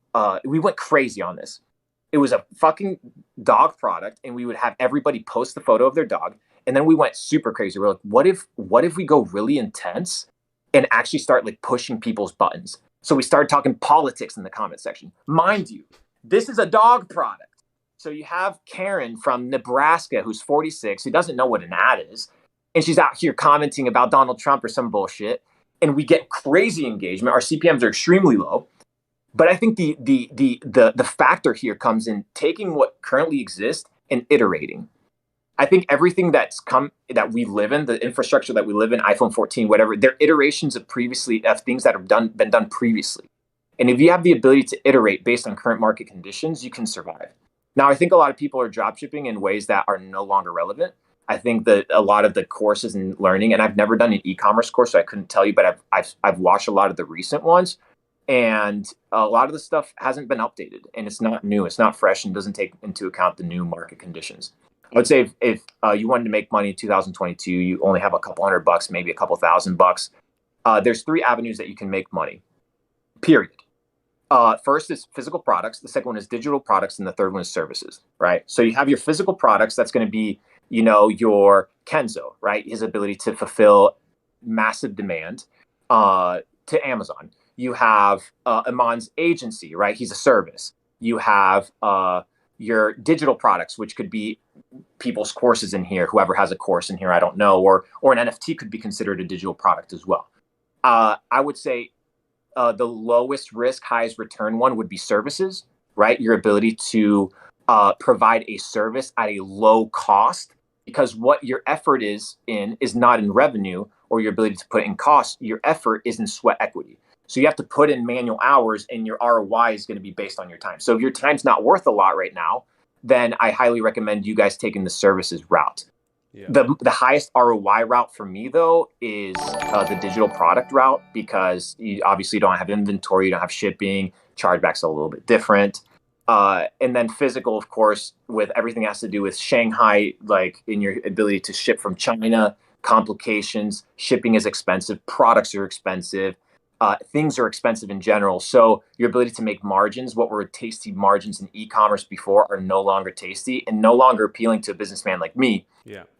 we went crazy on this. It was a fucking dog product, and we would have everybody post the photo of their dog. And then we went super crazy. We're like, what if we go really intense and actually start like pushing people's buttons? So we started talking politics in the comment section. Mind you, this is a dog product. So you have Karen from Nebraska, who's 46, who doesn't know what an ad is. And she's out here commenting about Donald Trump or some bullshit. And we get crazy engagement. Our CPMs are extremely low. But I think the factor here comes in taking what currently exists and iterating. I think everything that we live in, the infrastructure that we live in, iPhone 14, whatever, they're iterations of things that have been done previously. And if you have the ability to iterate based on current market conditions, you can survive. Now, I think a lot of people are dropshipping in ways that are no longer relevant. I think that a lot of the courses and learning, and I've never done an e-commerce course, so I couldn't tell you, but I've watched a lot of the recent ones, and a lot of the stuff hasn't been updated, and it's not new, it's not fresh, and doesn't take into account the new market conditions. I would say if you wanted to make money in 2022, you only have a couple $100, maybe a couple $1,000. There's 3 avenues that you can make money, period. First is physical products. The second one is digital products. And the third one is services, right? So you have your physical products. That's going to be, your Kenzo, right? His ability to fulfill massive demand to Amazon. You have Iman's agency, right? He's a service. You have your digital products, which could be people's courses in here. Whoever has a course in here, I don't know. Or an NFT could be considered a digital product as well. I would say the lowest risk, highest return one would be services, right? Your ability to provide a service at a low cost, because what your effort is not in revenue or your ability to put in cost. Your effort is in sweat equity. So you have to put in manual hours, and your ROI is going to be based on your time. So if your time's not worth a lot right now, then I highly recommend you guys taking the services route. Yeah. The highest ROI route for me, though, is the digital product route, because you obviously don't have inventory, you don't have shipping, chargebacks are a little bit different. And then physical, of course, with everything that has to do with Shanghai, like in your ability to ship from China, complications, shipping is expensive, products are expensive, things are expensive in general. So your ability to make margins, what were tasty margins in e-commerce before, are no longer tasty and no longer appealing to a businessman like me,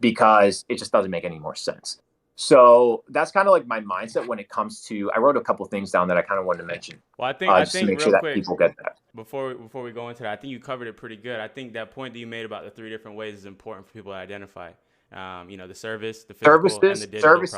because it just doesn't make any more sense. So that's kind of like my mindset when it comes to, I wrote a couple things down that I kind of wanted to mention. Well, I think to make sure that people get that. Before we go into that, I think you covered it pretty good. I think that point that you made about the 3 different ways is important for people to identify. The service, the physical, and the digital products.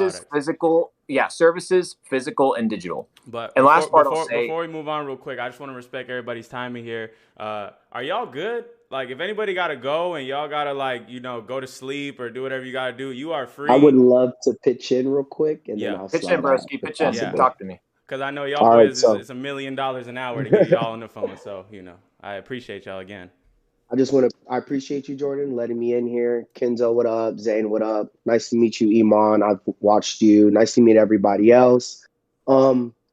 Services, physical, and digital. And last part I'll say, before we move on real quick, I just want to respect everybody's timing here. Are y'all good? Like, if anybody got to go and y'all got to, go to sleep or do whatever you got to do, you are free. I would love to pitch in real quick. And then I'll pitch in, broski. Pitch in. Talk to me. Because I know y'all boys, it's $1 million an hour to get y'all on the phone. So, I appreciate y'all again. I appreciate you, Jordan, letting me in here. Kenzo, what up? Zane, what up? Nice to meet you, Iman. I've watched you. Nice to meet everybody else.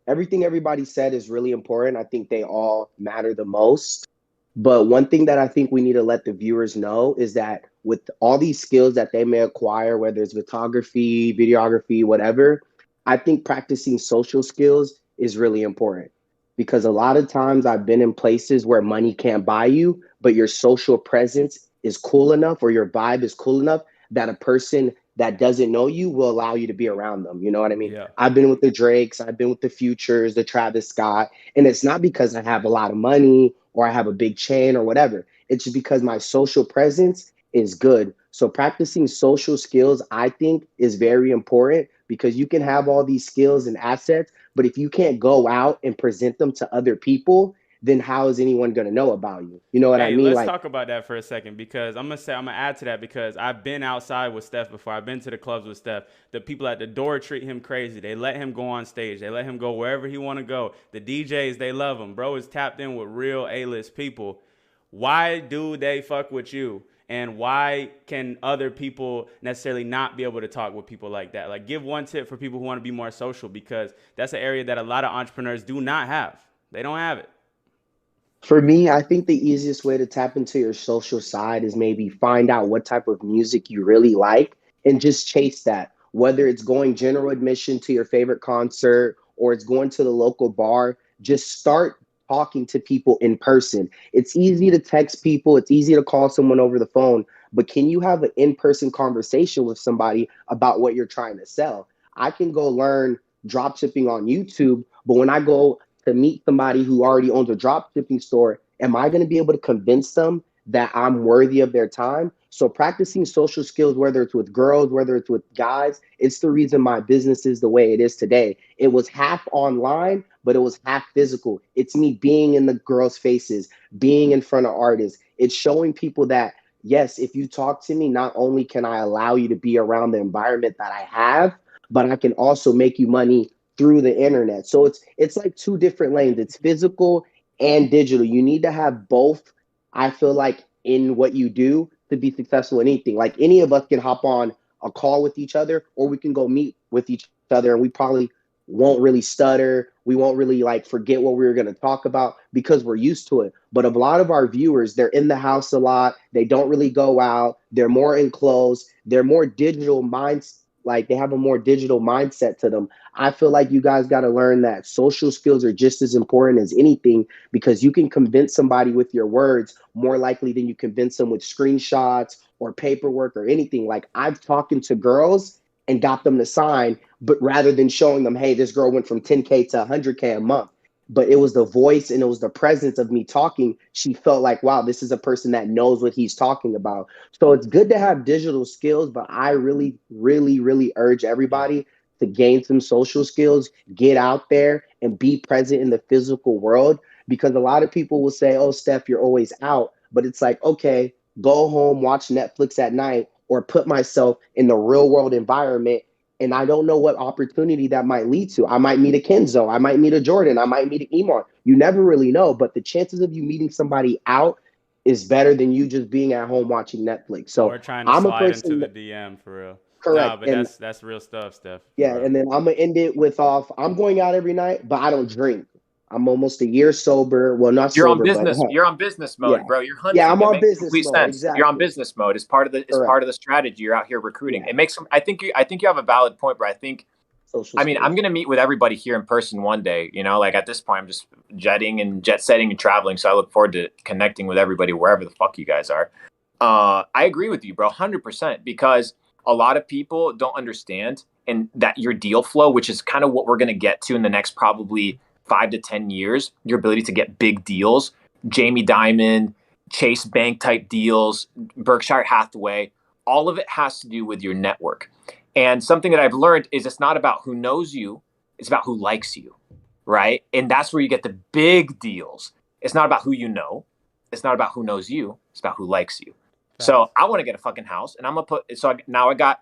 Everything everybody said is really important. I think they all matter the most. But one thing that I think we need to let the viewers know is that with all these skills that they may acquire, whether it's photography, videography, whatever, I think practicing social skills is really important. Because a lot of times I've been in places where money can't buy you, but your social presence is cool enough or your vibe is cool enough that a person that doesn't know you will allow you to be around them. You know what I mean? Yeah. I've been with the Drakes, I've been with the Futures, the Travis Scott, and it's not because I have a lot of money or I have a big chain or whatever. It's just because my social presence is good. So practicing social skills, I think, is very important, because you can have all these skills and assets, But if you can't go out and present them to other people, then how is anyone going to know about you? You know what I Hey, mean? let's Like, talk about that for a second because I'm gonna add to that because I've been outside with Steph before. I've been to the clubs with Steph. The people at the door treat him crazy. They let him go on stage. They let him go wherever he want to go. The DJs, they love him. Bro is tapped in with real A-list people. Why do they fuck with you? And why can other people necessarily not be able to talk with people like that? Like, give one tip for people who want to be more social because that's an area that a lot of entrepreneurs do not have. They don't have it. for me, I think the easiest way to tap into your social side is maybe find out what type of music you really like and just chase that. Whether it's going general admission to your favorite concert or it's going to the local bar, just start talking to people in person. It's easy to text people, it's easy to call someone over the phone, but can you have an in-person conversation with somebody about what you're trying to sell? I can go learn drop shipping on YouTube, but when I go to meet somebody who already owns a drop shipping store, am I going to be able to convince them that I'm worthy of their time? So practicing social skills, whether it's with girls, whether it's with guys, it's the reason my business is the way it is today. It was half online, but it was half physical. It's me being in the girls' faces, being in front of artists. It's showing people that, yes, if you talk to me, not only can I allow you to be around the environment that I have, but I can also make you money through the internet. So it's like two different lanes. It's physical and digital. You need to have both, I feel like, in what you do to be successful in anything. Like any of us can hop on a call with each other, or we can go meet with each other and we probably won't really stutter. We won't really like forget what we were going to talk about because we're used to it. But a lot of our viewers, they're in the house a lot. They don't really go out. They're more enclosed. They're more digital minds. Like they have a more digital mindset to them. I feel like you guys got to learn that social skills are just as important as anything because you can convince somebody with your words more likely than you convince them with screenshots or paperwork or anything. Like I've talking to girls and got them to sign, but rather than showing them, hey, this girl went from 10K to 100K a month, but it was the voice and it was the presence of me talking. She felt like, wow, this is a person that knows what he's talking about. So it's good to have digital skills, but I really, really, really urge everybody to gain some social skills, get out there and be present in the physical world. Because a lot of people will say, oh, Steph, you're always out. But it's like, okay, go home, watch Netflix at night, or put myself in the real world environment. And I don't know what opportunity that might lead to. I might meet a Kenzo. I might meet a Jordan. I might meet an Emar. You never really know. But the chances of you meeting somebody out is better than you just being at home watching Netflix. So or trying to I'm a slide person into that, the DM for real. correct. Nah, but And that's real stuff, Steph. yeah, Bro. and then I'm gonna end it with off. I'm going out every night, but I don't drink. I'm almost a year sober. Well, not You're on sober, but business. You're on business mode, yeah, bro. You're yeah, hunting. I'm It on makes business complete mode. sense. You're on Exactly. business mode. It's part of the. It's Correct. part of the strategy. You're out here recruiting. Yeah. It makes. I think you have a valid point, bro. I think. Social I mean, skills. I'm gonna meet with everybody here in person one day. You know, like at this point, I'm just jetting and jet setting and traveling. So I look forward to connecting with everybody wherever the fuck you guys are. I agree with you, bro, 100%. Because a lot of people don't understand, and that your deal flow, which is kind of what we're gonna get to in the next probably 5 to 10 years, your ability to get big deals, Jamie Dimon, Chase Bank type deals, Berkshire Hathaway, all of it has to do with your network. And something that I've learned is it's not about who knows you, it's about who likes you, right? And that's where you get the big deals. It's not about who you know, it's not about who knows you, it's about who likes you. So I want to get a fucking house, and I'm gonna put. So now I got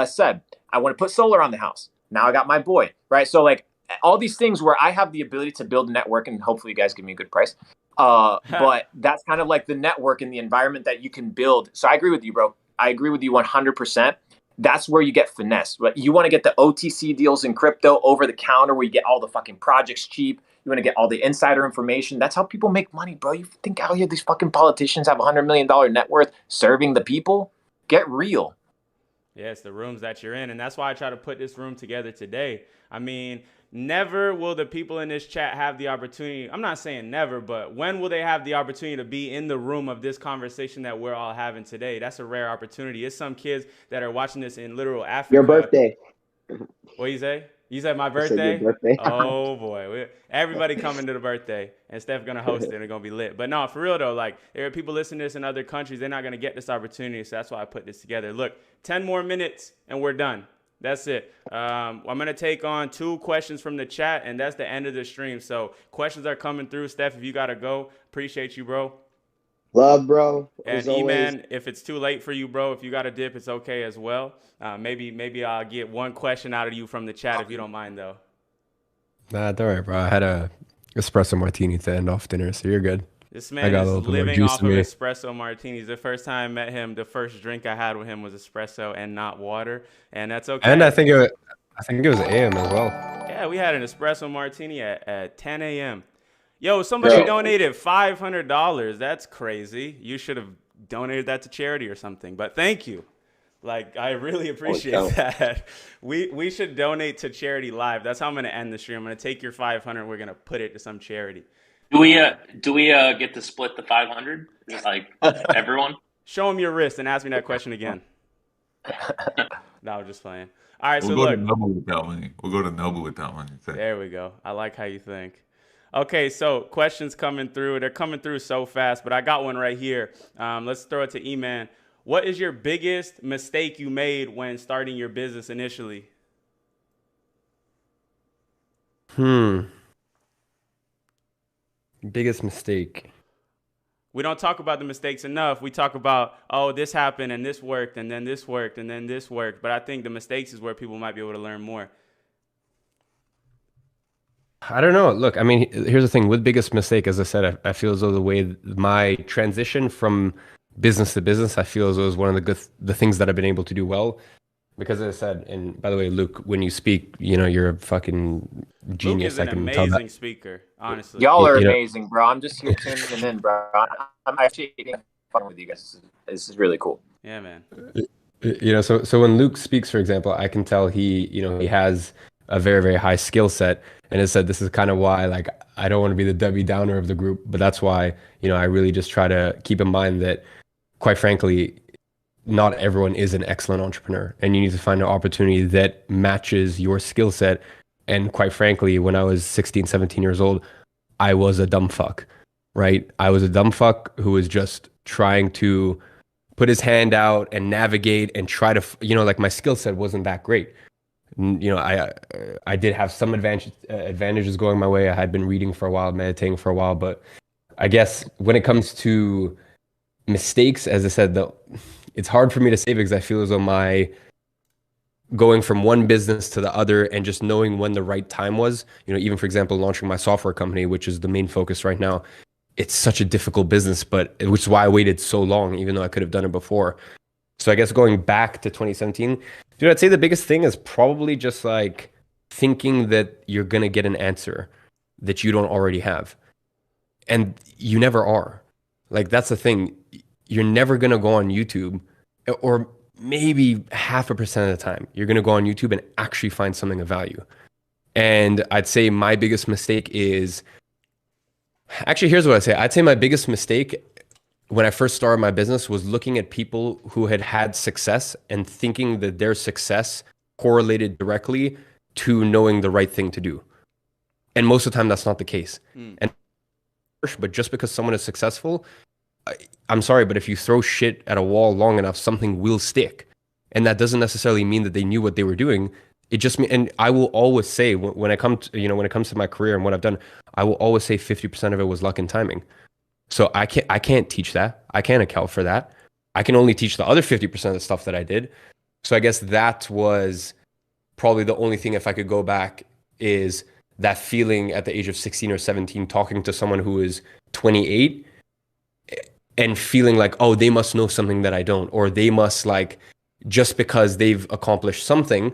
Seb. I want to put solar on the house. Now I got my boy, right? So like all these things where I have the ability to build a network, and hopefully you guys give me a good price. But that's kind of like the network and the environment that you can build. So I agree with you, bro. I agree with you 100%. That's where you get finesse. But you want to get the OTC deals in crypto over the counter where you get all the fucking projects cheap. You want to get all the insider information. That's how people make money, bro. You think out here these fucking politicians have $100 million net worth serving the people? Get real. Yeah, it's the rooms that you're in. And that's why I try to put this room together today. I mean, never will the people in this chat have the opportunity. I'm not saying never, but when will they have the opportunity to be in the room of this conversation that we're all having today? That's a rare opportunity. It's some kids that are watching this in literal Africa. Your birthday. What you say? You said my I said birthday? your birthday. Oh boy. Everybody coming to the birthday, and Steph gonna host it and it's gonna be lit. But no, for real though, like there are people listening to this in other countries, they're not gonna get this opportunity. So that's why I put this together. Look, 10 more minutes and we're done. That's it. I'm going to take on 2 questions from the chat, and that's the end of the stream. So questions are coming through. Steph, if you got to go, appreciate you, bro. Love, bro. And As always. E-Man, if it's too late for you, bro, if you got to dip, it's okay as well. Maybe I'll get 1 question out of you from the chat if you don't mind, though. Nah, don't worry, bro. I had a espresso martini to end off dinner, so you're good. This man got a is little bit more living juice off to of me. espresso martinis. The first time I met him, the first drink I had with him was espresso and not water, and that's okay. And I think it was AM as well. Yeah, we had an espresso martini at 10 a.m. Yo, somebody donated $500. That's crazy. You should have donated that to charity or something. But thank you. Like, I really appreciate that. We should donate to charity live. That's how I'm going to end the stream. I'm going to take your 500. We're going to put it to some charity. Do we get to split the 500? Like everyone? Show him your wrist and ask me that question again. No, I'm just playing. All right, We'll so go look. to Noble with that money. We'll go to Noble with that money. There we go. I like how you think. Okay, so questions coming through. They're coming through so fast, but I got one right here. Let's throw it to E-Man. What is your biggest mistake you made when starting your business initially? Biggest mistake. We don't talk about the mistakes enough. We talk about, oh, this happened and this worked and then this worked and then this worked. But I think the mistakes is where people might be able to learn more. I don't know. Look, I mean, here's the thing. With biggest mistake, as I said, I feel as though the way my transition from business to business, I feel as though is one of the things that I've been able to do well. Because as I said, and by the way, Luke, when you speak, you're a fucking genius. Luke is an amazing speaker, honestly. Y'all are amazing, bro. I'm just here tuning in, bro. I'm actually having fun with you guys. This is really cool. Yeah, man. So when Luke speaks, for example, I can tell he has a very, very high skill set. And as I said, this is kind of why, like, I don't want to be the Debbie Downer of the group, but that's why, I really just try to keep in mind that, quite frankly, not everyone is an excellent entrepreneur, and you need to find an opportunity that matches your skill set. And quite frankly, when I was 16, 17 years old, I was a dumb fuck, right? I was a dumb fuck who was just trying to put his hand out and navigate and try to, like, my skill set wasn't that great. I did have some advantages going my way. I had been reading for a while, meditating for a while, but I guess when it comes to mistakes, as I said, it's hard for me to say because I feel as though my going from one business to the other and just knowing when the right time was, even for example, launching my software company, which is the main focus right now, it's such a difficult business, which is why I waited so long, even though I could have done it before. So I guess going back to 2017, dude, I'd say the biggest thing is probably just like thinking that you're going to get an answer that you don't already have. And you never are. Like, that's the thing. You're never going to go on YouTube, or maybe 0.5% of the time, you're going to go on YouTube and actually find something of value. And I'd say my biggest mistake is, actually, here's what I'd say. I'd say my biggest mistake when I first started my business was looking at people who had had success and thinking that their success correlated directly to knowing the right thing to do. And most of the time, that's not the case. But just because someone is successful, I'm sorry, but if you throw shit at a wall long enough, something will stick. And that doesn't necessarily mean that they knew what they were doing. It just means, and I will always say when it comes to my career and what I've done, I will always say 50% of it was luck and timing. So I can't teach that. I can't account for that. I can only teach the other 50% of the stuff that I did. So I guess that was probably the only thing, if I could go back, is that feeling at the age of 16 or 17, talking to someone who is 28 and feeling like, oh, they must know something that I don't, or they must, like, just because they've accomplished something,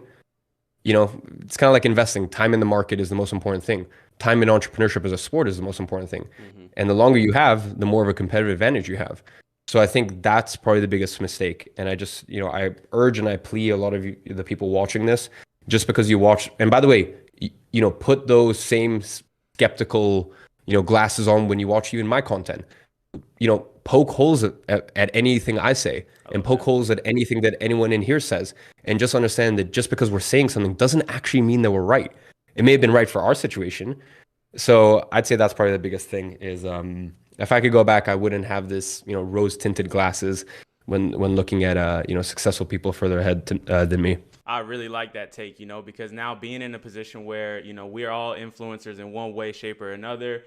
it's kind of like investing. Time in the market is the most important thing. Time in entrepreneurship as a sport is the most important thing. Mm-hmm. And the longer you have, the more of a competitive advantage you have. So I think that's probably the biggest mistake. And I just, I urge and I plea a lot of you, the people watching this, just because you watch, and by the way, put those same skeptical, glasses on when you watch even my content. Poke holes at anything I say, and poke holes at anything that anyone in here says, and just understand that just because we're saying something doesn't actually mean that we're right. It may have been right for our situation. So I'd say that's probably the biggest thing is, if I could go back, I wouldn't have this, rose tinted glasses when looking at, successful people further ahead than me. I really like that take, you know, because now being in a position where, you know, we're all influencers in one way, shape, or another.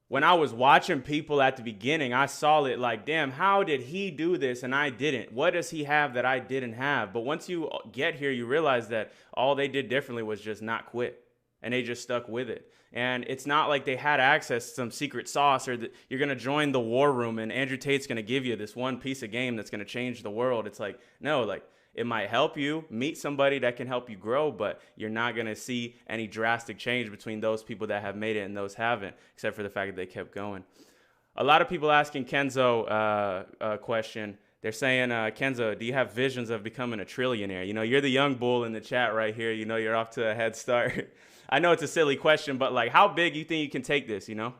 When I was watching people at the beginning, I saw it like, damn, how did he do this and I didn't? What does he have that I didn't have? But once you get here, you realize that all they did differently was just not quit. And they just stuck with it. And it's not like they had access to some secret sauce or that you're going to join the war room and Andrew Tate's going to give you this one piece of game that's going to change the world. It's like, no, like, it might help you meet somebody that can help you grow, but you're not going to see any drastic change between those people that have made it and those haven't, except for the fact that they kept going. A lot of people asking Kenzo a question. They're saying, Kenzo, do you have visions of becoming a trillionaire? You know, you're the young bull in the chat right here. You know, you're off to a head start. I know it's a silly question, but like, how big you think you can take this, you know?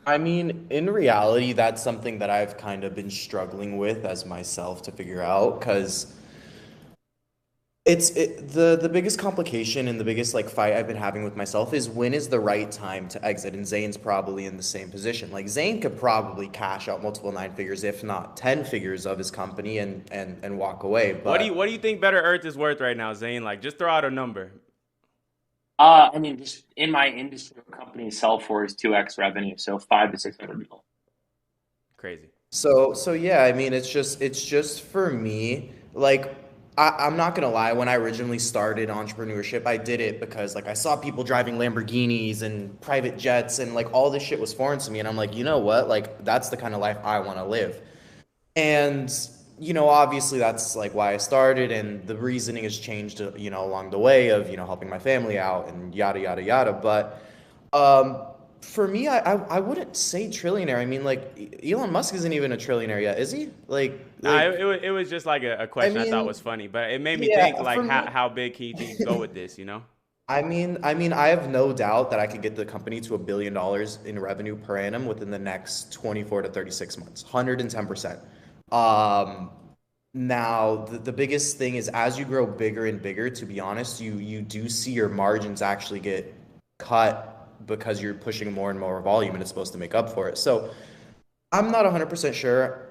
I mean, in reality, that's something that I've kind of been struggling with as myself to figure out, because the biggest complication and the biggest like fight I've been having with myself is when is the right time to exit, and Zane's probably in the same position. Like Zane could probably cash out multiple 9 figures, if not 10 figures of his company and walk away. But what do you think Better Earth is worth right now, Zane? Like, just throw out a number. I mean, just in my industry, what companies sell for is 2x revenue, so 500 to 600 mil. Crazy. So yeah, I mean, it's just for me, like, I'm not gonna lie, when I originally started entrepreneurship, I did it because like I saw people driving Lamborghinis and private jets and like all this shit was foreign to me, and I'm like, you know what, like that's the kind of life I want to live. And you know, obviously that's like why I started, and the reasoning has changed, you know, along the way of, you know, helping my family out and yada, yada, yada. But for me, I wouldn't say trillionaire. I mean, like Elon Musk isn't even a trillionaire yet, is he? Nah, it was just like a question I thought was funny, but it made me think like how big can you go with this, you know? I mean, I have no doubt that I could get the company to $1 billion in revenue per annum within the next 24 to 36 months, 110%. Now the biggest thing is as you grow bigger and bigger, to be honest, you do see your margins actually get cut because you're pushing more and more volume and it's supposed to make up for it. So I'm not 100% sure.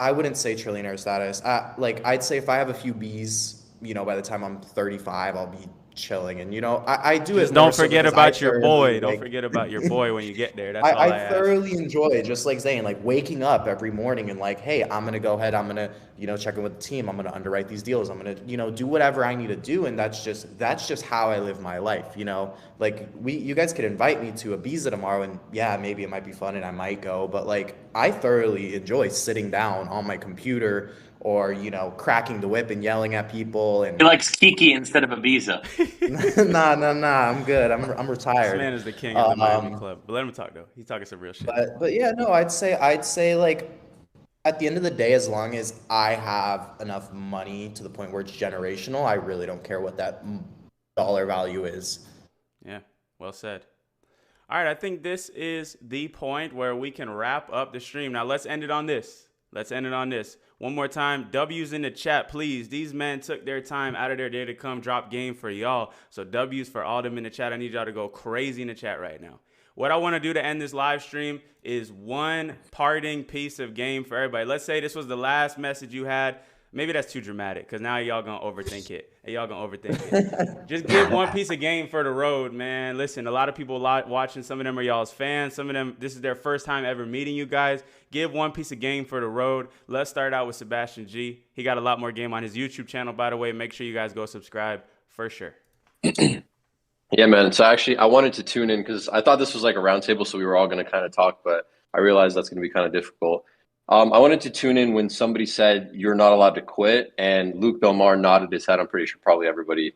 I wouldn't say trillionaire status. Like I'd say if I have a few B's, you know, by the time I'm 35, I'll be chilling. And you know, I do just it. Don't forget about your boy. Don't forget about your boy when you get there. That's all I thoroughly enjoy, just like Zane, like waking up every morning and like, hey, I'm gonna go ahead. I'm gonna, you know, check in with the team. I'm gonna underwrite these deals. I'm gonna, you know, do whatever I need to do. And that's just how I live my life. You know, like you guys could invite me to Ibiza tomorrow, and yeah, maybe it might be fun and I might go. But like, I thoroughly enjoy sitting down on my computer, or, you know, cracking the whip and yelling at people. And he likes Kiki instead of Ibiza. Nah, I'm good. I'm retired. This man is the king of the Miami club. But let him talk though. He's talking some real shit. But yeah, no, I'd say like at the end of the day, as long as I have enough money to the point where it's generational, I really don't care what that dollar value is. Yeah, well said. All right, I think this is the point where we can wrap up the stream. Now let's end it on this. One more time, W's in the chat, please. These men took their time out of their day to come drop game for y'all. So W's for all them in the chat. I need y'all to go crazy in the chat right now. What I want to do to end this live stream is one parting piece of game for everybody. Let's say this was the last message you had. Maybe that's too dramatic because now y'all going to overthink it. Just give one piece of game for the road, man. Listen, a lot of people watching. Some of them are y'all's fans. Some of them, this is their first time ever meeting you guys. Give one piece of game for the road. Let's start out with Sebastian G. He got a lot more game on his YouTube channel, by the way. Make sure you guys go subscribe for sure. Yeah, man. So actually, I wanted to tune in because I thought this was like a roundtable, so we were all going to kind of talk, but I realized that's going to be kind of difficult. I wanted to tune in when somebody said you're not allowed to quit, and Luke Belmar nodded his head. I'm pretty sure probably everybody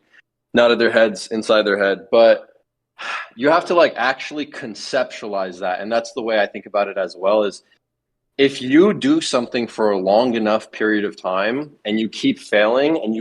nodded their heads inside their head, but you have to like actually conceptualize that. And that's the way I think about it as well, is if you do something for a long enough period of time and you keep failing and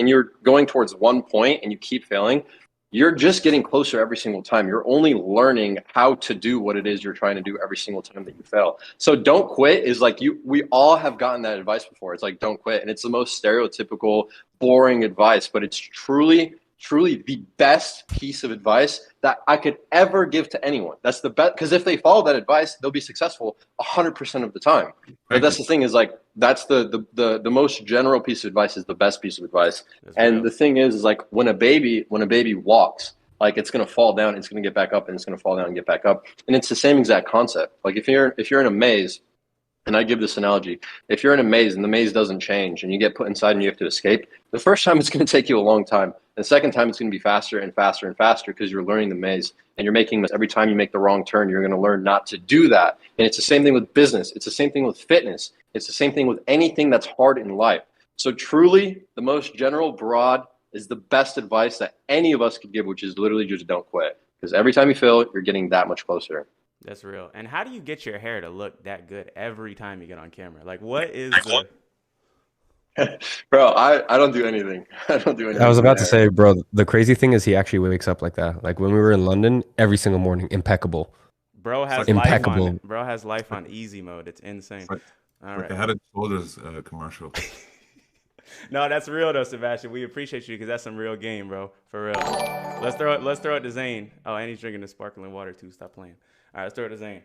you're going towards one point and you keep failing, you're just getting closer every single time. You're only learning how to do what it is you're trying to do every single time that you fail. So don't quit is like we all have gotten that advice before. It's like, don't quit. And it's the most stereotypical, boring advice, but it's truly truly the best piece of advice that I could ever give to anyone. That's the best, because if they follow that advice, they'll be successful 100% of the time. But that's the thing is like, that's the most general piece of advice is the best piece of advice. And the thing is like when a baby walks, like it's going to fall down, it's going to get back up, and it's going to fall down and get back up. And it's the same exact concept. Like if you're in a maze, and I give this analogy, if you're in a maze and the maze doesn't change and you get put inside and you have to escape, the first time it's going to take you a long time. The second time it's going to be faster and faster and faster because you're learning the maze and you're making this. Every time you make the wrong turn, you're going to learn not to do that. And it's the same thing with business. It's the same thing with fitness. It's the same thing with anything that's hard in life. So truly, the most general, broad is the best advice that any of us could give, which is literally just don't quit. Because every time you fail, you're getting that much closer. That's real. And how do you get your hair to look that good every time you get on camera? Like, what is the... Bro, I don't do anything. I don't do anything. I was about to say, bro, the crazy thing is he actually wakes up like that. Like when we were in London, every single morning, impeccable. Bro has impeccable. Life on, bro has life on easy mode. It's insane. All right. They had a Shoulders commercial. No, that's real though, Sebastian. We appreciate you because that's some real game, bro. For real. Let's throw it to Zane. Oh, and he's drinking the sparkling water too. Stop playing. All right, let's throw it to Zane.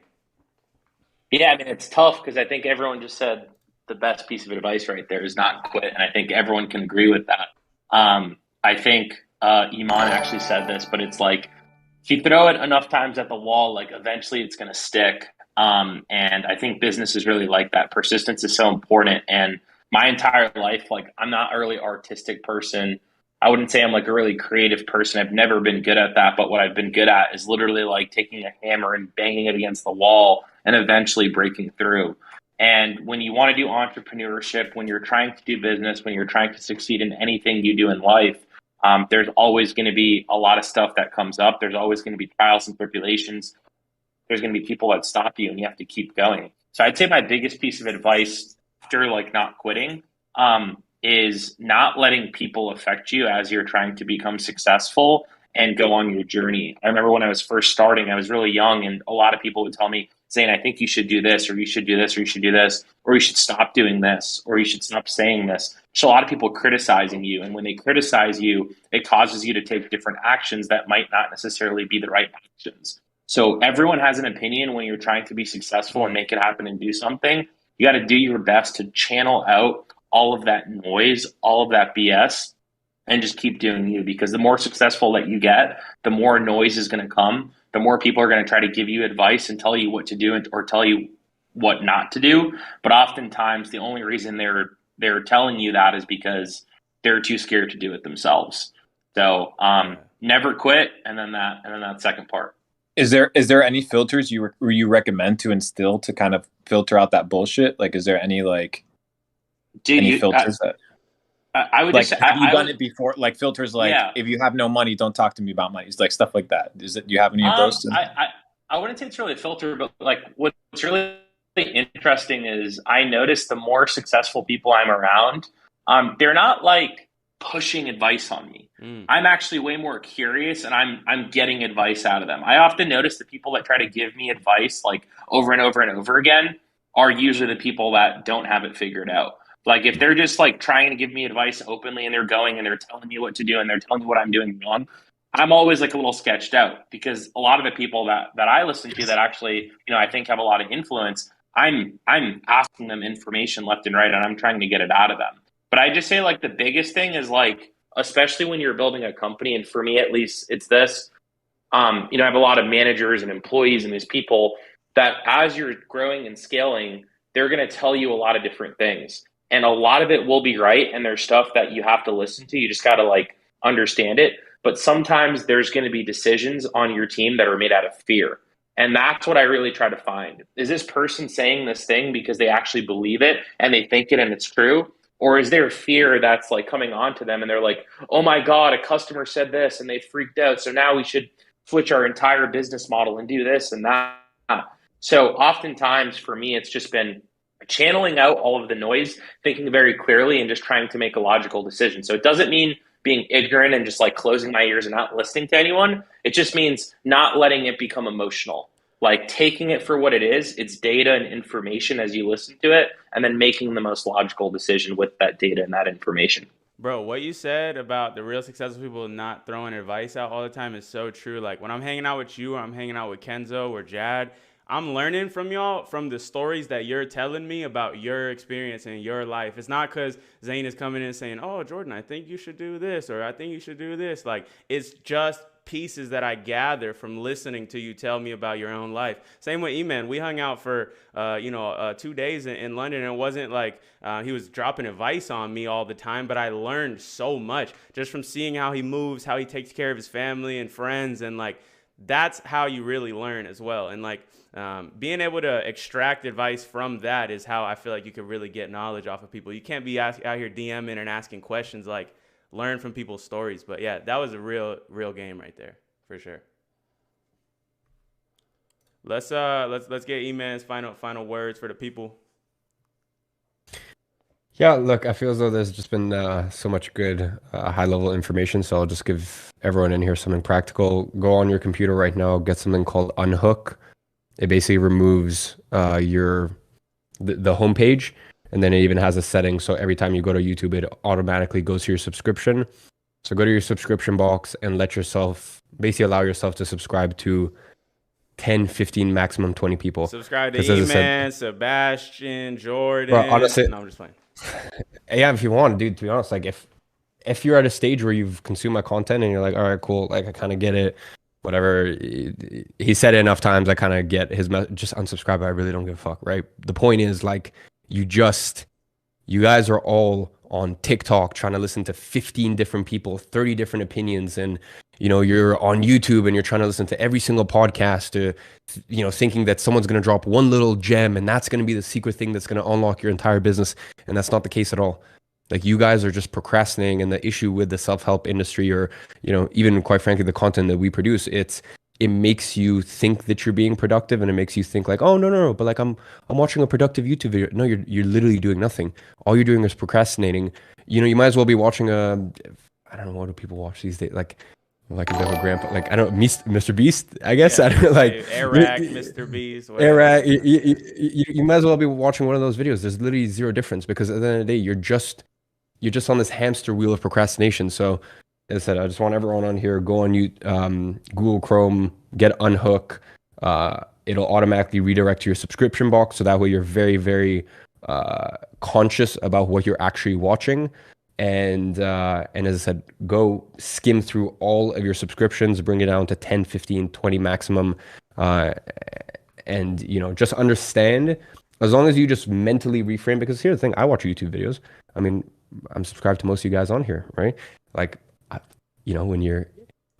Yeah, I mean, it's tough because I think everyone just said the best piece of advice right there is not quit. And I think everyone can agree with that. I think Iman actually said this, but it's like, if you throw it enough times at the wall, like eventually it's going to stick. And I think business is really like that. Persistence is so important. And my entire life, like I'm not a really artistic person. I wouldn't say I'm like a really creative person. I've never been good at that. But what I've been good at is literally like taking a hammer and banging it against the wall and eventually breaking through. And when you want to do entrepreneurship, when you're trying to do business, when you're trying to succeed in anything you do in life, there's always going to be a lot of stuff that comes up. There's always going to be trials and tribulations. There's going to be people that stop you and you have to keep going. So I'd say my biggest piece of advice after like not quitting is not letting people affect you as you're trying to become successful and go on your journey. I remember when I was first starting, I was really young and a lot of people would tell me, saying, I think you should do this, or you should do this, or you should do this, or you should stop doing this, or you should stop saying this. There's a lot of people criticizing you. And when they criticize you, it causes you to take different actions that might not necessarily be the right actions. So everyone has an opinion when you're trying to be successful and make it happen and do something. You got to do your best to channel out all of that noise, all of that BS, and just keep doing you. Because the more successful that you get, the more noise is going to come. The more people are going to try to give you advice and tell you what to do or tell you what not to do. But oftentimes the only reason they're telling you that is because they're too scared to do it themselves. So never quit. And then that second part. Is there any filters you recommend to instill to kind of filter out that bullshit? Like, is there any filters that? I would like, just have you done it before? Like filters, like Yeah. if you have no money, don't talk to me about money. It's like stuff like that. Do you have any of those? I wouldn't say it's really a filter, but like what's really interesting is I notice the more successful people I'm around, they're not like pushing advice on me. I'm actually way more curious and I'm getting advice out of them. I often notice the people that try to give me advice like over and over and over again are usually the people that don't have it figured out. Like if they're just like trying to give me advice openly and they're going and they're telling me what to do and they're telling me what I'm doing wrong, I'm always like a little sketched out because a lot of the people that I listen to that actually, I think have a lot of influence, I'm asking them information left and right and I'm trying to get it out of them. But I just say like the biggest thing is like, especially when you're building a company, and for me at least, it's this, I have a lot of managers and employees and these people that as you're growing and scaling, they're going to tell you a lot of different things. And a lot of it will be right. And there's stuff that you have to listen to. You just got to like understand it. But sometimes there's going to be decisions on your team that are made out of fear. And that's what I really try to find. Is this person saying this thing because they actually believe it and they think it and it's true? Or is there fear that's like coming on to them and they're like, oh my God, a customer said this and they freaked out. So now we should switch our entire business model and do this and that. So oftentimes for me, it's just been channeling out all of the noise, thinking very clearly and just trying to make a logical decision. So it doesn't mean being ignorant and just like closing my ears and not listening to anyone. It just means not letting it become emotional, like taking it for what it is. It's data and information as you listen to it, and then making the most logical decision with that data and that information. Bro, what you said about the real successful people not throwing advice out all the time is so true. Like when I'm hanging out with you or I'm hanging out with Kenzo or Jad, I'm learning from y'all from the stories that you're telling me about your experience in your life. It's not because Zane is coming in and saying, oh, Jordan, I think you should do this or I think you should do this. Like it's just pieces that I gather from listening to you tell me about your own life. Same with E-Man. We hung out for 2 days in London, and it wasn't like he was dropping advice on me all the time, but I learned so much just from seeing how he moves, how he takes care of his family and friends, and like that's how you really learn as well. And like being able to extract advice from that is how I feel like you can really get knowledge off of people. You can't be out here DMing and asking questions. Like learn from people's stories. But yeah, that was a real game right there for sure. Let's get E-Man's final words for the people. Yeah, look, I feel as though there's just been so much good high-level information, so I'll just give everyone in here something practical. Go on your computer right now, get something called Unhook. It basically removes the homepage, and then it even has a setting, so every time you go to YouTube, it automatically goes to your subscription. So go to your subscription box and basically allow yourself to subscribe to 10, 15, maximum 20 people. Subscribe to E-Man, Sebastian, Jordan. Bro, honestly, no, I'm just playing. Yeah, if you want, dude, to be honest, like if you're at a stage where you've consumed my content and you're like, all right, cool, like I kind of get it, whatever. He said it enough times, I kind of get his message. Just unsubscribe. I really don't give a fuck, right? The point is, like, you guys are all on TikTok trying to listen to 15 different people, 30 different opinions, and you're on YouTube and you're trying to listen to every single podcast to, thinking that someone's going to drop one little gem and that's going to be the secret thing that's going to unlock your entire business. And that's not the case at all. Like, you guys are just procrastinating. And the issue with the self-help industry, or, even quite frankly, the content that we produce, it makes you think that you're being productive, and it makes you think like, oh, no, but like I'm watching a productive YouTube video. No, you're literally doing nothing. All you're doing is procrastinating. You might as well be watching I don't know, what do people watch these days? Like a bit of a grandpa, like, I don't, Mr. Beast, I guess. Yeah, I don't like Eric, Mr. Beast, Eric. You might as well be watching one of those videos. There's literally zero difference, because at the end of the day, you're just on this hamster wheel of procrastination. So, as I said, I just want everyone on here, go on Google Chrome, get Unhook. It'll automatically redirect to your subscription box, so that way you're very, very conscious about what you're actually watching. And as I said, go skim through all of your subscriptions, bring it down to 10, 15, 20 maximum. And, just understand, as long as you just mentally reframe, because here's the thing, I watch YouTube videos. I mean, I'm subscribed to most of you guys on here, right? Like, when you're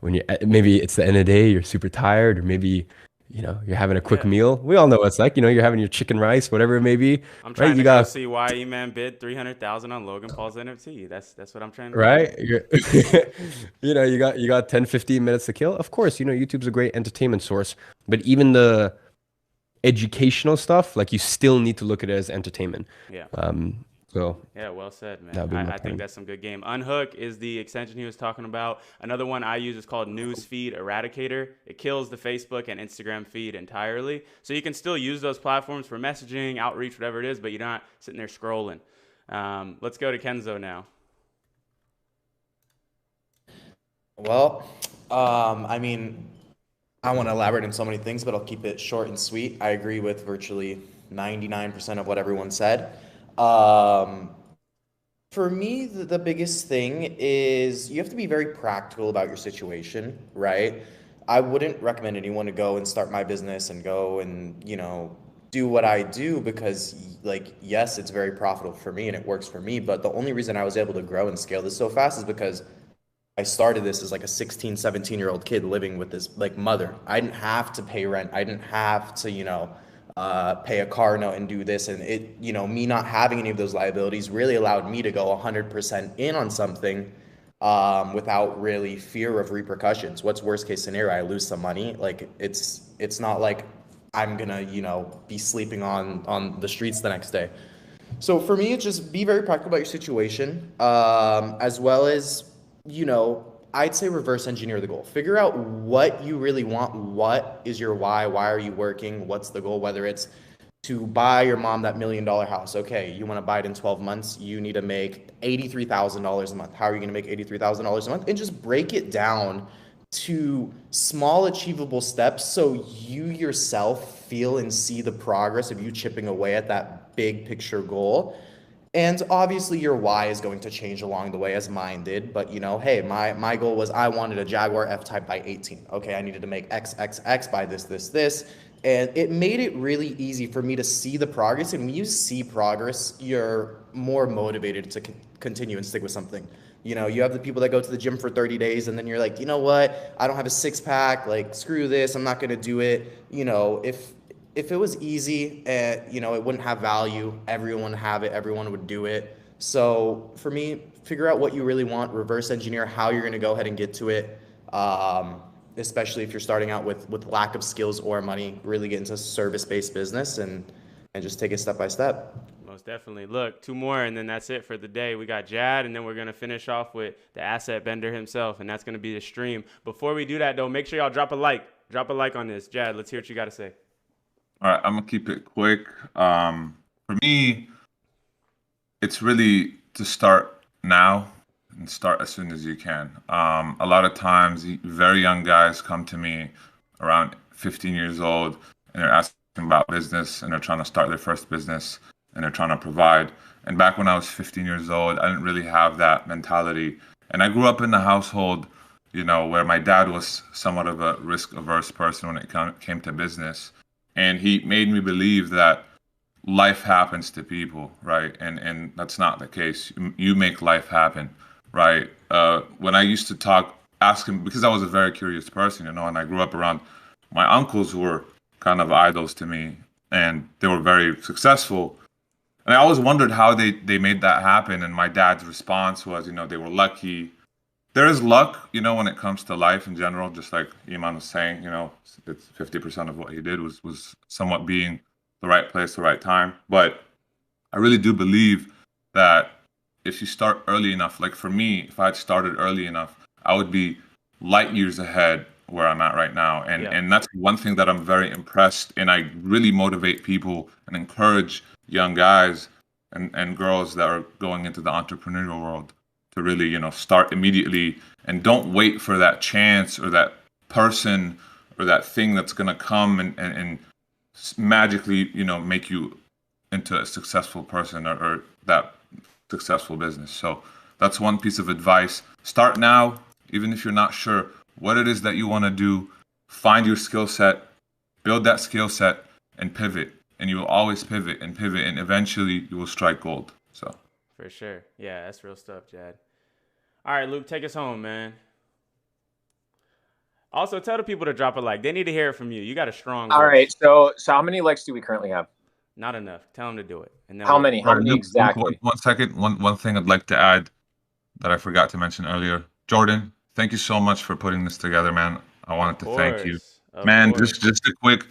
maybe it's the end of the day, you're super tired, or maybe, you're having a quick meal. We all know what it's like. You're having your chicken rice, whatever it may be. I'm trying to go see why E-Man bid $300,000 on Logan Paul's NFT. That's what I'm trying to do. Right? You got 10, 15 minutes to kill. Of course, YouTube's a great entertainment source, but even the educational stuff, like, you still need to look at it as entertainment. Yeah. So yeah, well said, man. I think that's some good game. Unhook is the extension he was talking about. Another one I use is called Newsfeed Eradicator. It kills the Facebook and Instagram feed entirely. So you can still use those platforms for messaging, outreach, whatever it is, but you're not sitting there scrolling. Let's go to Kenzo now. Well, I mean, I want to elaborate on so many things, but I'll keep it short and sweet. I agree with virtually 99% of what everyone said. For me, the biggest thing is you have to be very practical about your situation, right? I wouldn't recommend anyone to go and start my business and go and, do what I do, because, like, yes, it's very profitable for me and it works for me. But the only reason I was able to grow and scale this so fast is because I started this as like a 16, 17-year-old kid living with this, like, mother. I didn't have to pay rent. I didn't have to, pay a car note and do this. And it, me not having any of those liabilities really allowed me to go 100% in on something without really fear of repercussions. What's worst case scenario? I lose some money. Like, it's not like I'm gonna, be sleeping on the streets the next day. So for me, it's just be very practical about your situation, as well as, I'd say reverse engineer the goal. Figure out what you really want. What is your why? Why are you working? What's the goal? Whether it's to buy your mom that $1 million house. Okay, you want to buy it in 12 months. You need to make $83,000 a month. How are you going to make $83,000 a month? And just break it down to small achievable steps so you yourself feel and see the progress of you chipping away at that big picture goal. And obviously your why is going to change along the way, as mine did. But you know, hey, my goal was I wanted a Jaguar F-Type by 18. Okay, I needed to make XXX by this. And it made it really easy for me to see the progress. And when you see progress, you're more motivated to continue and stick with something. You know, you have the people that go to the gym for 30 days and then you're like, you know what? I don't have a six pack. Like, screw this. I'm not going to do it. You know, if it was easy, you know, it wouldn't have value. Everyone would have it. Everyone would do it. So for me, figure out what you really want, reverse engineer how you're going to go ahead and get to it. Especially if you're starting out with lack of skills or money, really get into service-based business and just take it step by step. Most definitely. Look, 2 more, and then that's it for the day. We got Jad, and then we're going to finish off with the asset bender himself, and that's going to be the stream. Before we do that, though, make sure y'all drop a like. Drop a like on this. Jad, let's hear what you got to say. All right, I'm going to keep it quick. For me, it's really to start now and start as soon as you can. A lot of times, very young guys come to me around 15 years old, and they're asking about business, and they're trying to start their first business, and they're trying to provide. And back when I was 15 years old, I didn't really have that mentality. And I grew up in a household, you know, where my dad was somewhat of a risk-averse person when it came to business. And he made me believe that life happens to people, right? And that's not the case. You make life happen, right? When I used to ask him, because I was a very curious person, you know, and I grew up around my uncles who were kind of idols to me, and they were very successful. And I always wondered how they made that happen. And my dad's response was, you know, they were lucky. There is luck, you know, when it comes to life in general, just like Iman was saying, you know, it's 50% of what he did was somewhat being the right place, the right time. But I really do believe that if you start early enough, like for me, if I had started early enough, I would be light years ahead where I'm at right now. And that's one thing that I'm very impressed, and I really motivate people and encourage young guys and girls that are going into the entrepreneurial world to really, you know, start immediately and don't wait for that chance or that person or that thing that's going to come and magically, you know, make you into a successful person or that successful business. So that's one piece of advice. Start now, even if you're not sure what it is that you want to do. Find your skill set, build that skill set, and pivot. And you will always pivot, and eventually you will strike gold. So for sure. Yeah, that's real stuff, Jad. All right, Luke, take us home, man. Also, tell the people to drop a like. They need to hear it from you. You got a strong voice. All right, so how many likes do we currently have? Not enough. Tell them to do it. And then how many? How many exactly? One second. One thing I'd like to add that I forgot to mention earlier. Jordan, thank you so much for putting this together, man. I wanted to thank you. Man, just a quick...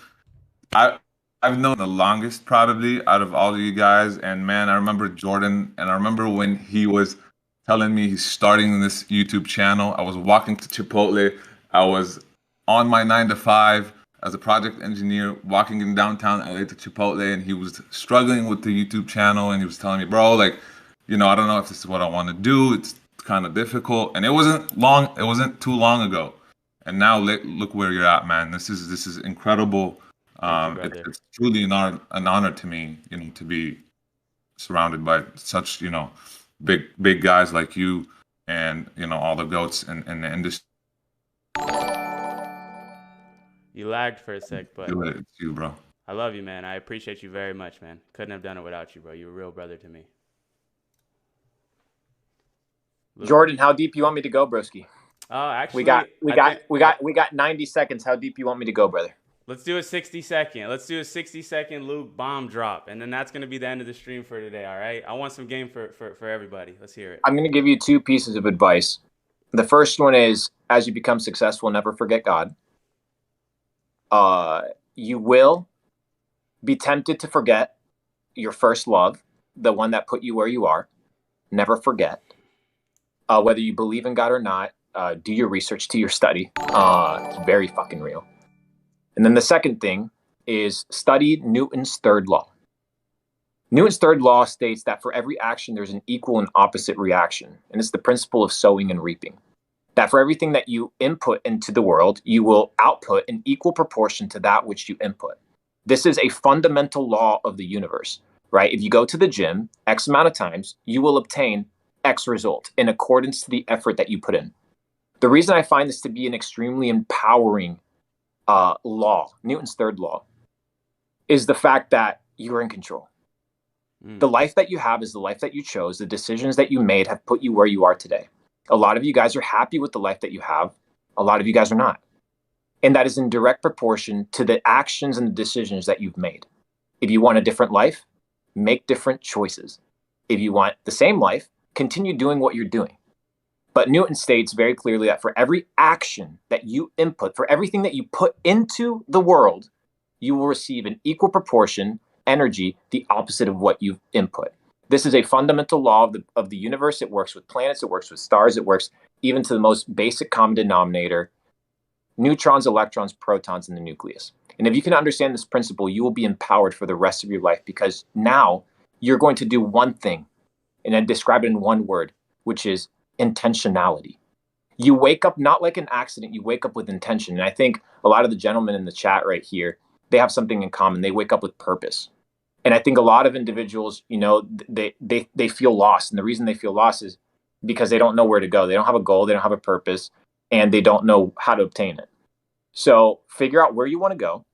I've known the longest probably out of all of you guys, and man, I remember Jordan, and I remember when he was telling me he's starting this YouTube channel. I was walking to Chipotle. I was on my 9-to-5 as a project engineer, walking in downtown LA to Chipotle, and he was struggling with the YouTube channel, and he was telling me, bro, like, you know, I don't know if this is what I want to do. It's kind of difficult, and it wasn't too long ago, and now look where you're at, man. This is incredible. It's truly an honor to me, you know, to be surrounded by such, you know, big guys like you and, you know, all the GOATs in the industry. You lagged for a sec, but it's you, bro. I love you, man. I appreciate you very much, man. Couldn't have done it without you, bro. You're a real brother to me. Luke. Jordan, how deep you want me to go, broski? Actually, we got 90 seconds. How deep you want me to go, brother? Let's do a 60-second. Let's do a 60-second Luke bomb drop, and then that's going to be the end of the stream for today, all right? I want some game for everybody. Let's hear it. I'm going to give you 2 pieces of advice. The first one is, as you become successful, never forget God. You will be tempted to forget your first love, the one that put you where you are. Never forget. Whether you believe in God or not, do your research, do your study. It's very fucking real. And then the second thing is study Newton's third law. Newton's third law states that for every action, there's an equal and opposite reaction. And it's the principle of sowing and reaping. That for everything that you input into the world, you will output in equal proportion to that which you input. This is a fundamental law of the universe, right? If you go to the gym X amount of times, you will obtain X result in accordance to the effort that you put in. The reason I find this to be an extremely empowering law, Newton's third law, is the fact that you're in control. The life that you have is the life that you chose. The decisions that you made have put you where you are today. A lot of you guys are happy with the life that you have. A lot of you guys are not. And that is in direct proportion to the actions and the decisions that you've made. If you want a different life, make different choices. If you want the same life, continue doing what you're doing. But Newton states very clearly that for every action that you input, for everything that you put into the world, you will receive an equal proportion energy, the opposite of what you've input. This is a fundamental law of the universe. It works with planets, it works with stars, it works even to the most basic common denominator, neutrons, electrons, protons in the nucleus. And if you can understand this principle, you will be empowered for the rest of your life, because now you're going to do one thing, and then describe it in one word, which is intentionality. You wake up not like an accident, you wake up with intention. And I think a lot of the gentlemen in the chat right here, they have something in common. They wake up with purpose. And I think a lot of individuals, you know, they feel lost. And the reason they feel lost is because they don't know where to go. They don't have a goal, they don't have a purpose, and they don't know how to obtain it. So figure out where you want to go,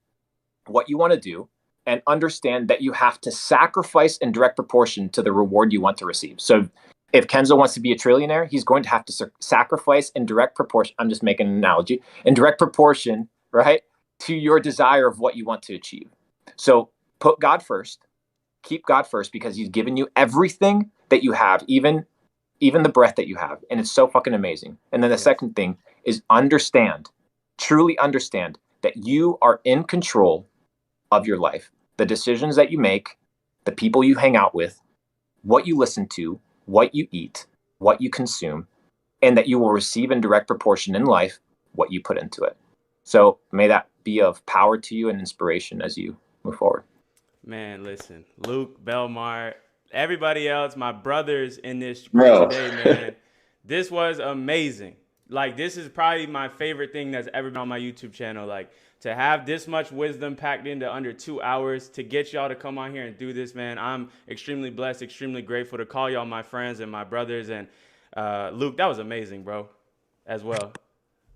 what you want to do, and understand that you have to sacrifice in direct proportion to the reward you want to receive. So if Kenzo wants to be a trillionaire, he's going to have to sacrifice in direct proportion. I'm just making an analogy, in direct proportion, right, to your desire of what you want to achieve. So put God first, keep God first, because he's given you everything that you have, even the breath that you have. And it's so fucking amazing. And then the second thing is truly understand that you are in control of your life. The decisions that you make, the people you hang out with, what you listen to, what you eat, what you consume, and that you will receive in direct proportion in life what you put into it. So may that be of power to you and inspiration as you move forward. Man, listen, Luke, Belmar, everybody else, my brothers in this group today, man, this was amazing. Like, this is probably my favorite thing that's ever been on my YouTube channel. Like, to have this much wisdom packed into under 2 hours, to get y'all to come on here and do this, man, I'm extremely blessed, extremely grateful to call y'all my friends and my brothers. And Luke, that was amazing, bro, as well.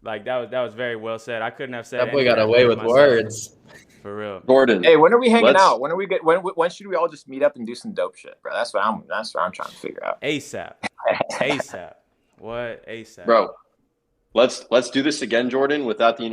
Like, that was very well said. I couldn't have said that boy got away with myself. Words. For real. Gordon. Hey, when are we hanging out? When should we all just meet up and do some dope shit, bro? That's what I'm trying to figure out. ASAP. ASAP. What? ASAP. Bro, let's do this again, Jordan, without the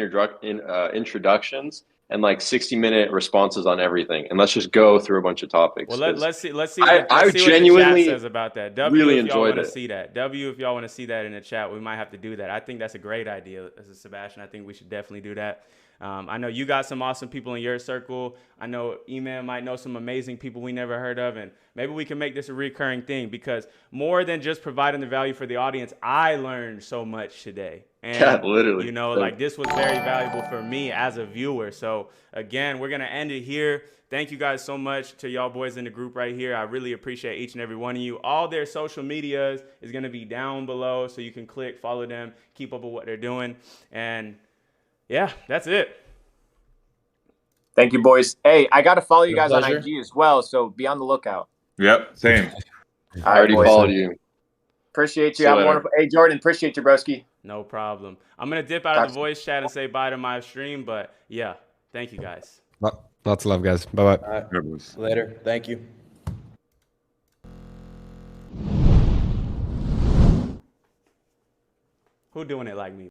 introductions and like 60-minute responses on everything, and let's just go through a bunch of topics. Well, let's see. I genuinely what the chat says about that. W, really if y'all enjoyed want to it. see that. W, if y'all want to see that in the chat, we might have to do that. I think that's a great idea, Sebastian. I think we should definitely do that. I know you got some awesome people in your circle. I know E-Man might know some amazing people we never heard of, and maybe we can make this a recurring thing, because more than just providing the value for the audience, I learned so much today. And, yeah, literally. You know, like, this was very valuable for me as a viewer. So, again, we're going to end it here. Thank you guys so much to y'all boys in the group right here. I really appreciate each and every one of you. All their social medias is going to be down below, so you can click, follow them, keep up with what they're doing. And yeah, that's it. Thank you, boys. Hey, I got to follow you guys on IG as well, so be on the lookout. Yep, same. I already followed you. Appreciate you. Have a wonderful. Hey, Jordan, appreciate you, broski. No problem. I'm going to dip out of the voice chat and say bye to my stream, but yeah, thank you guys. Lots of love, guys. Bye-bye. All right. Later. Thank you. Who doing it like me?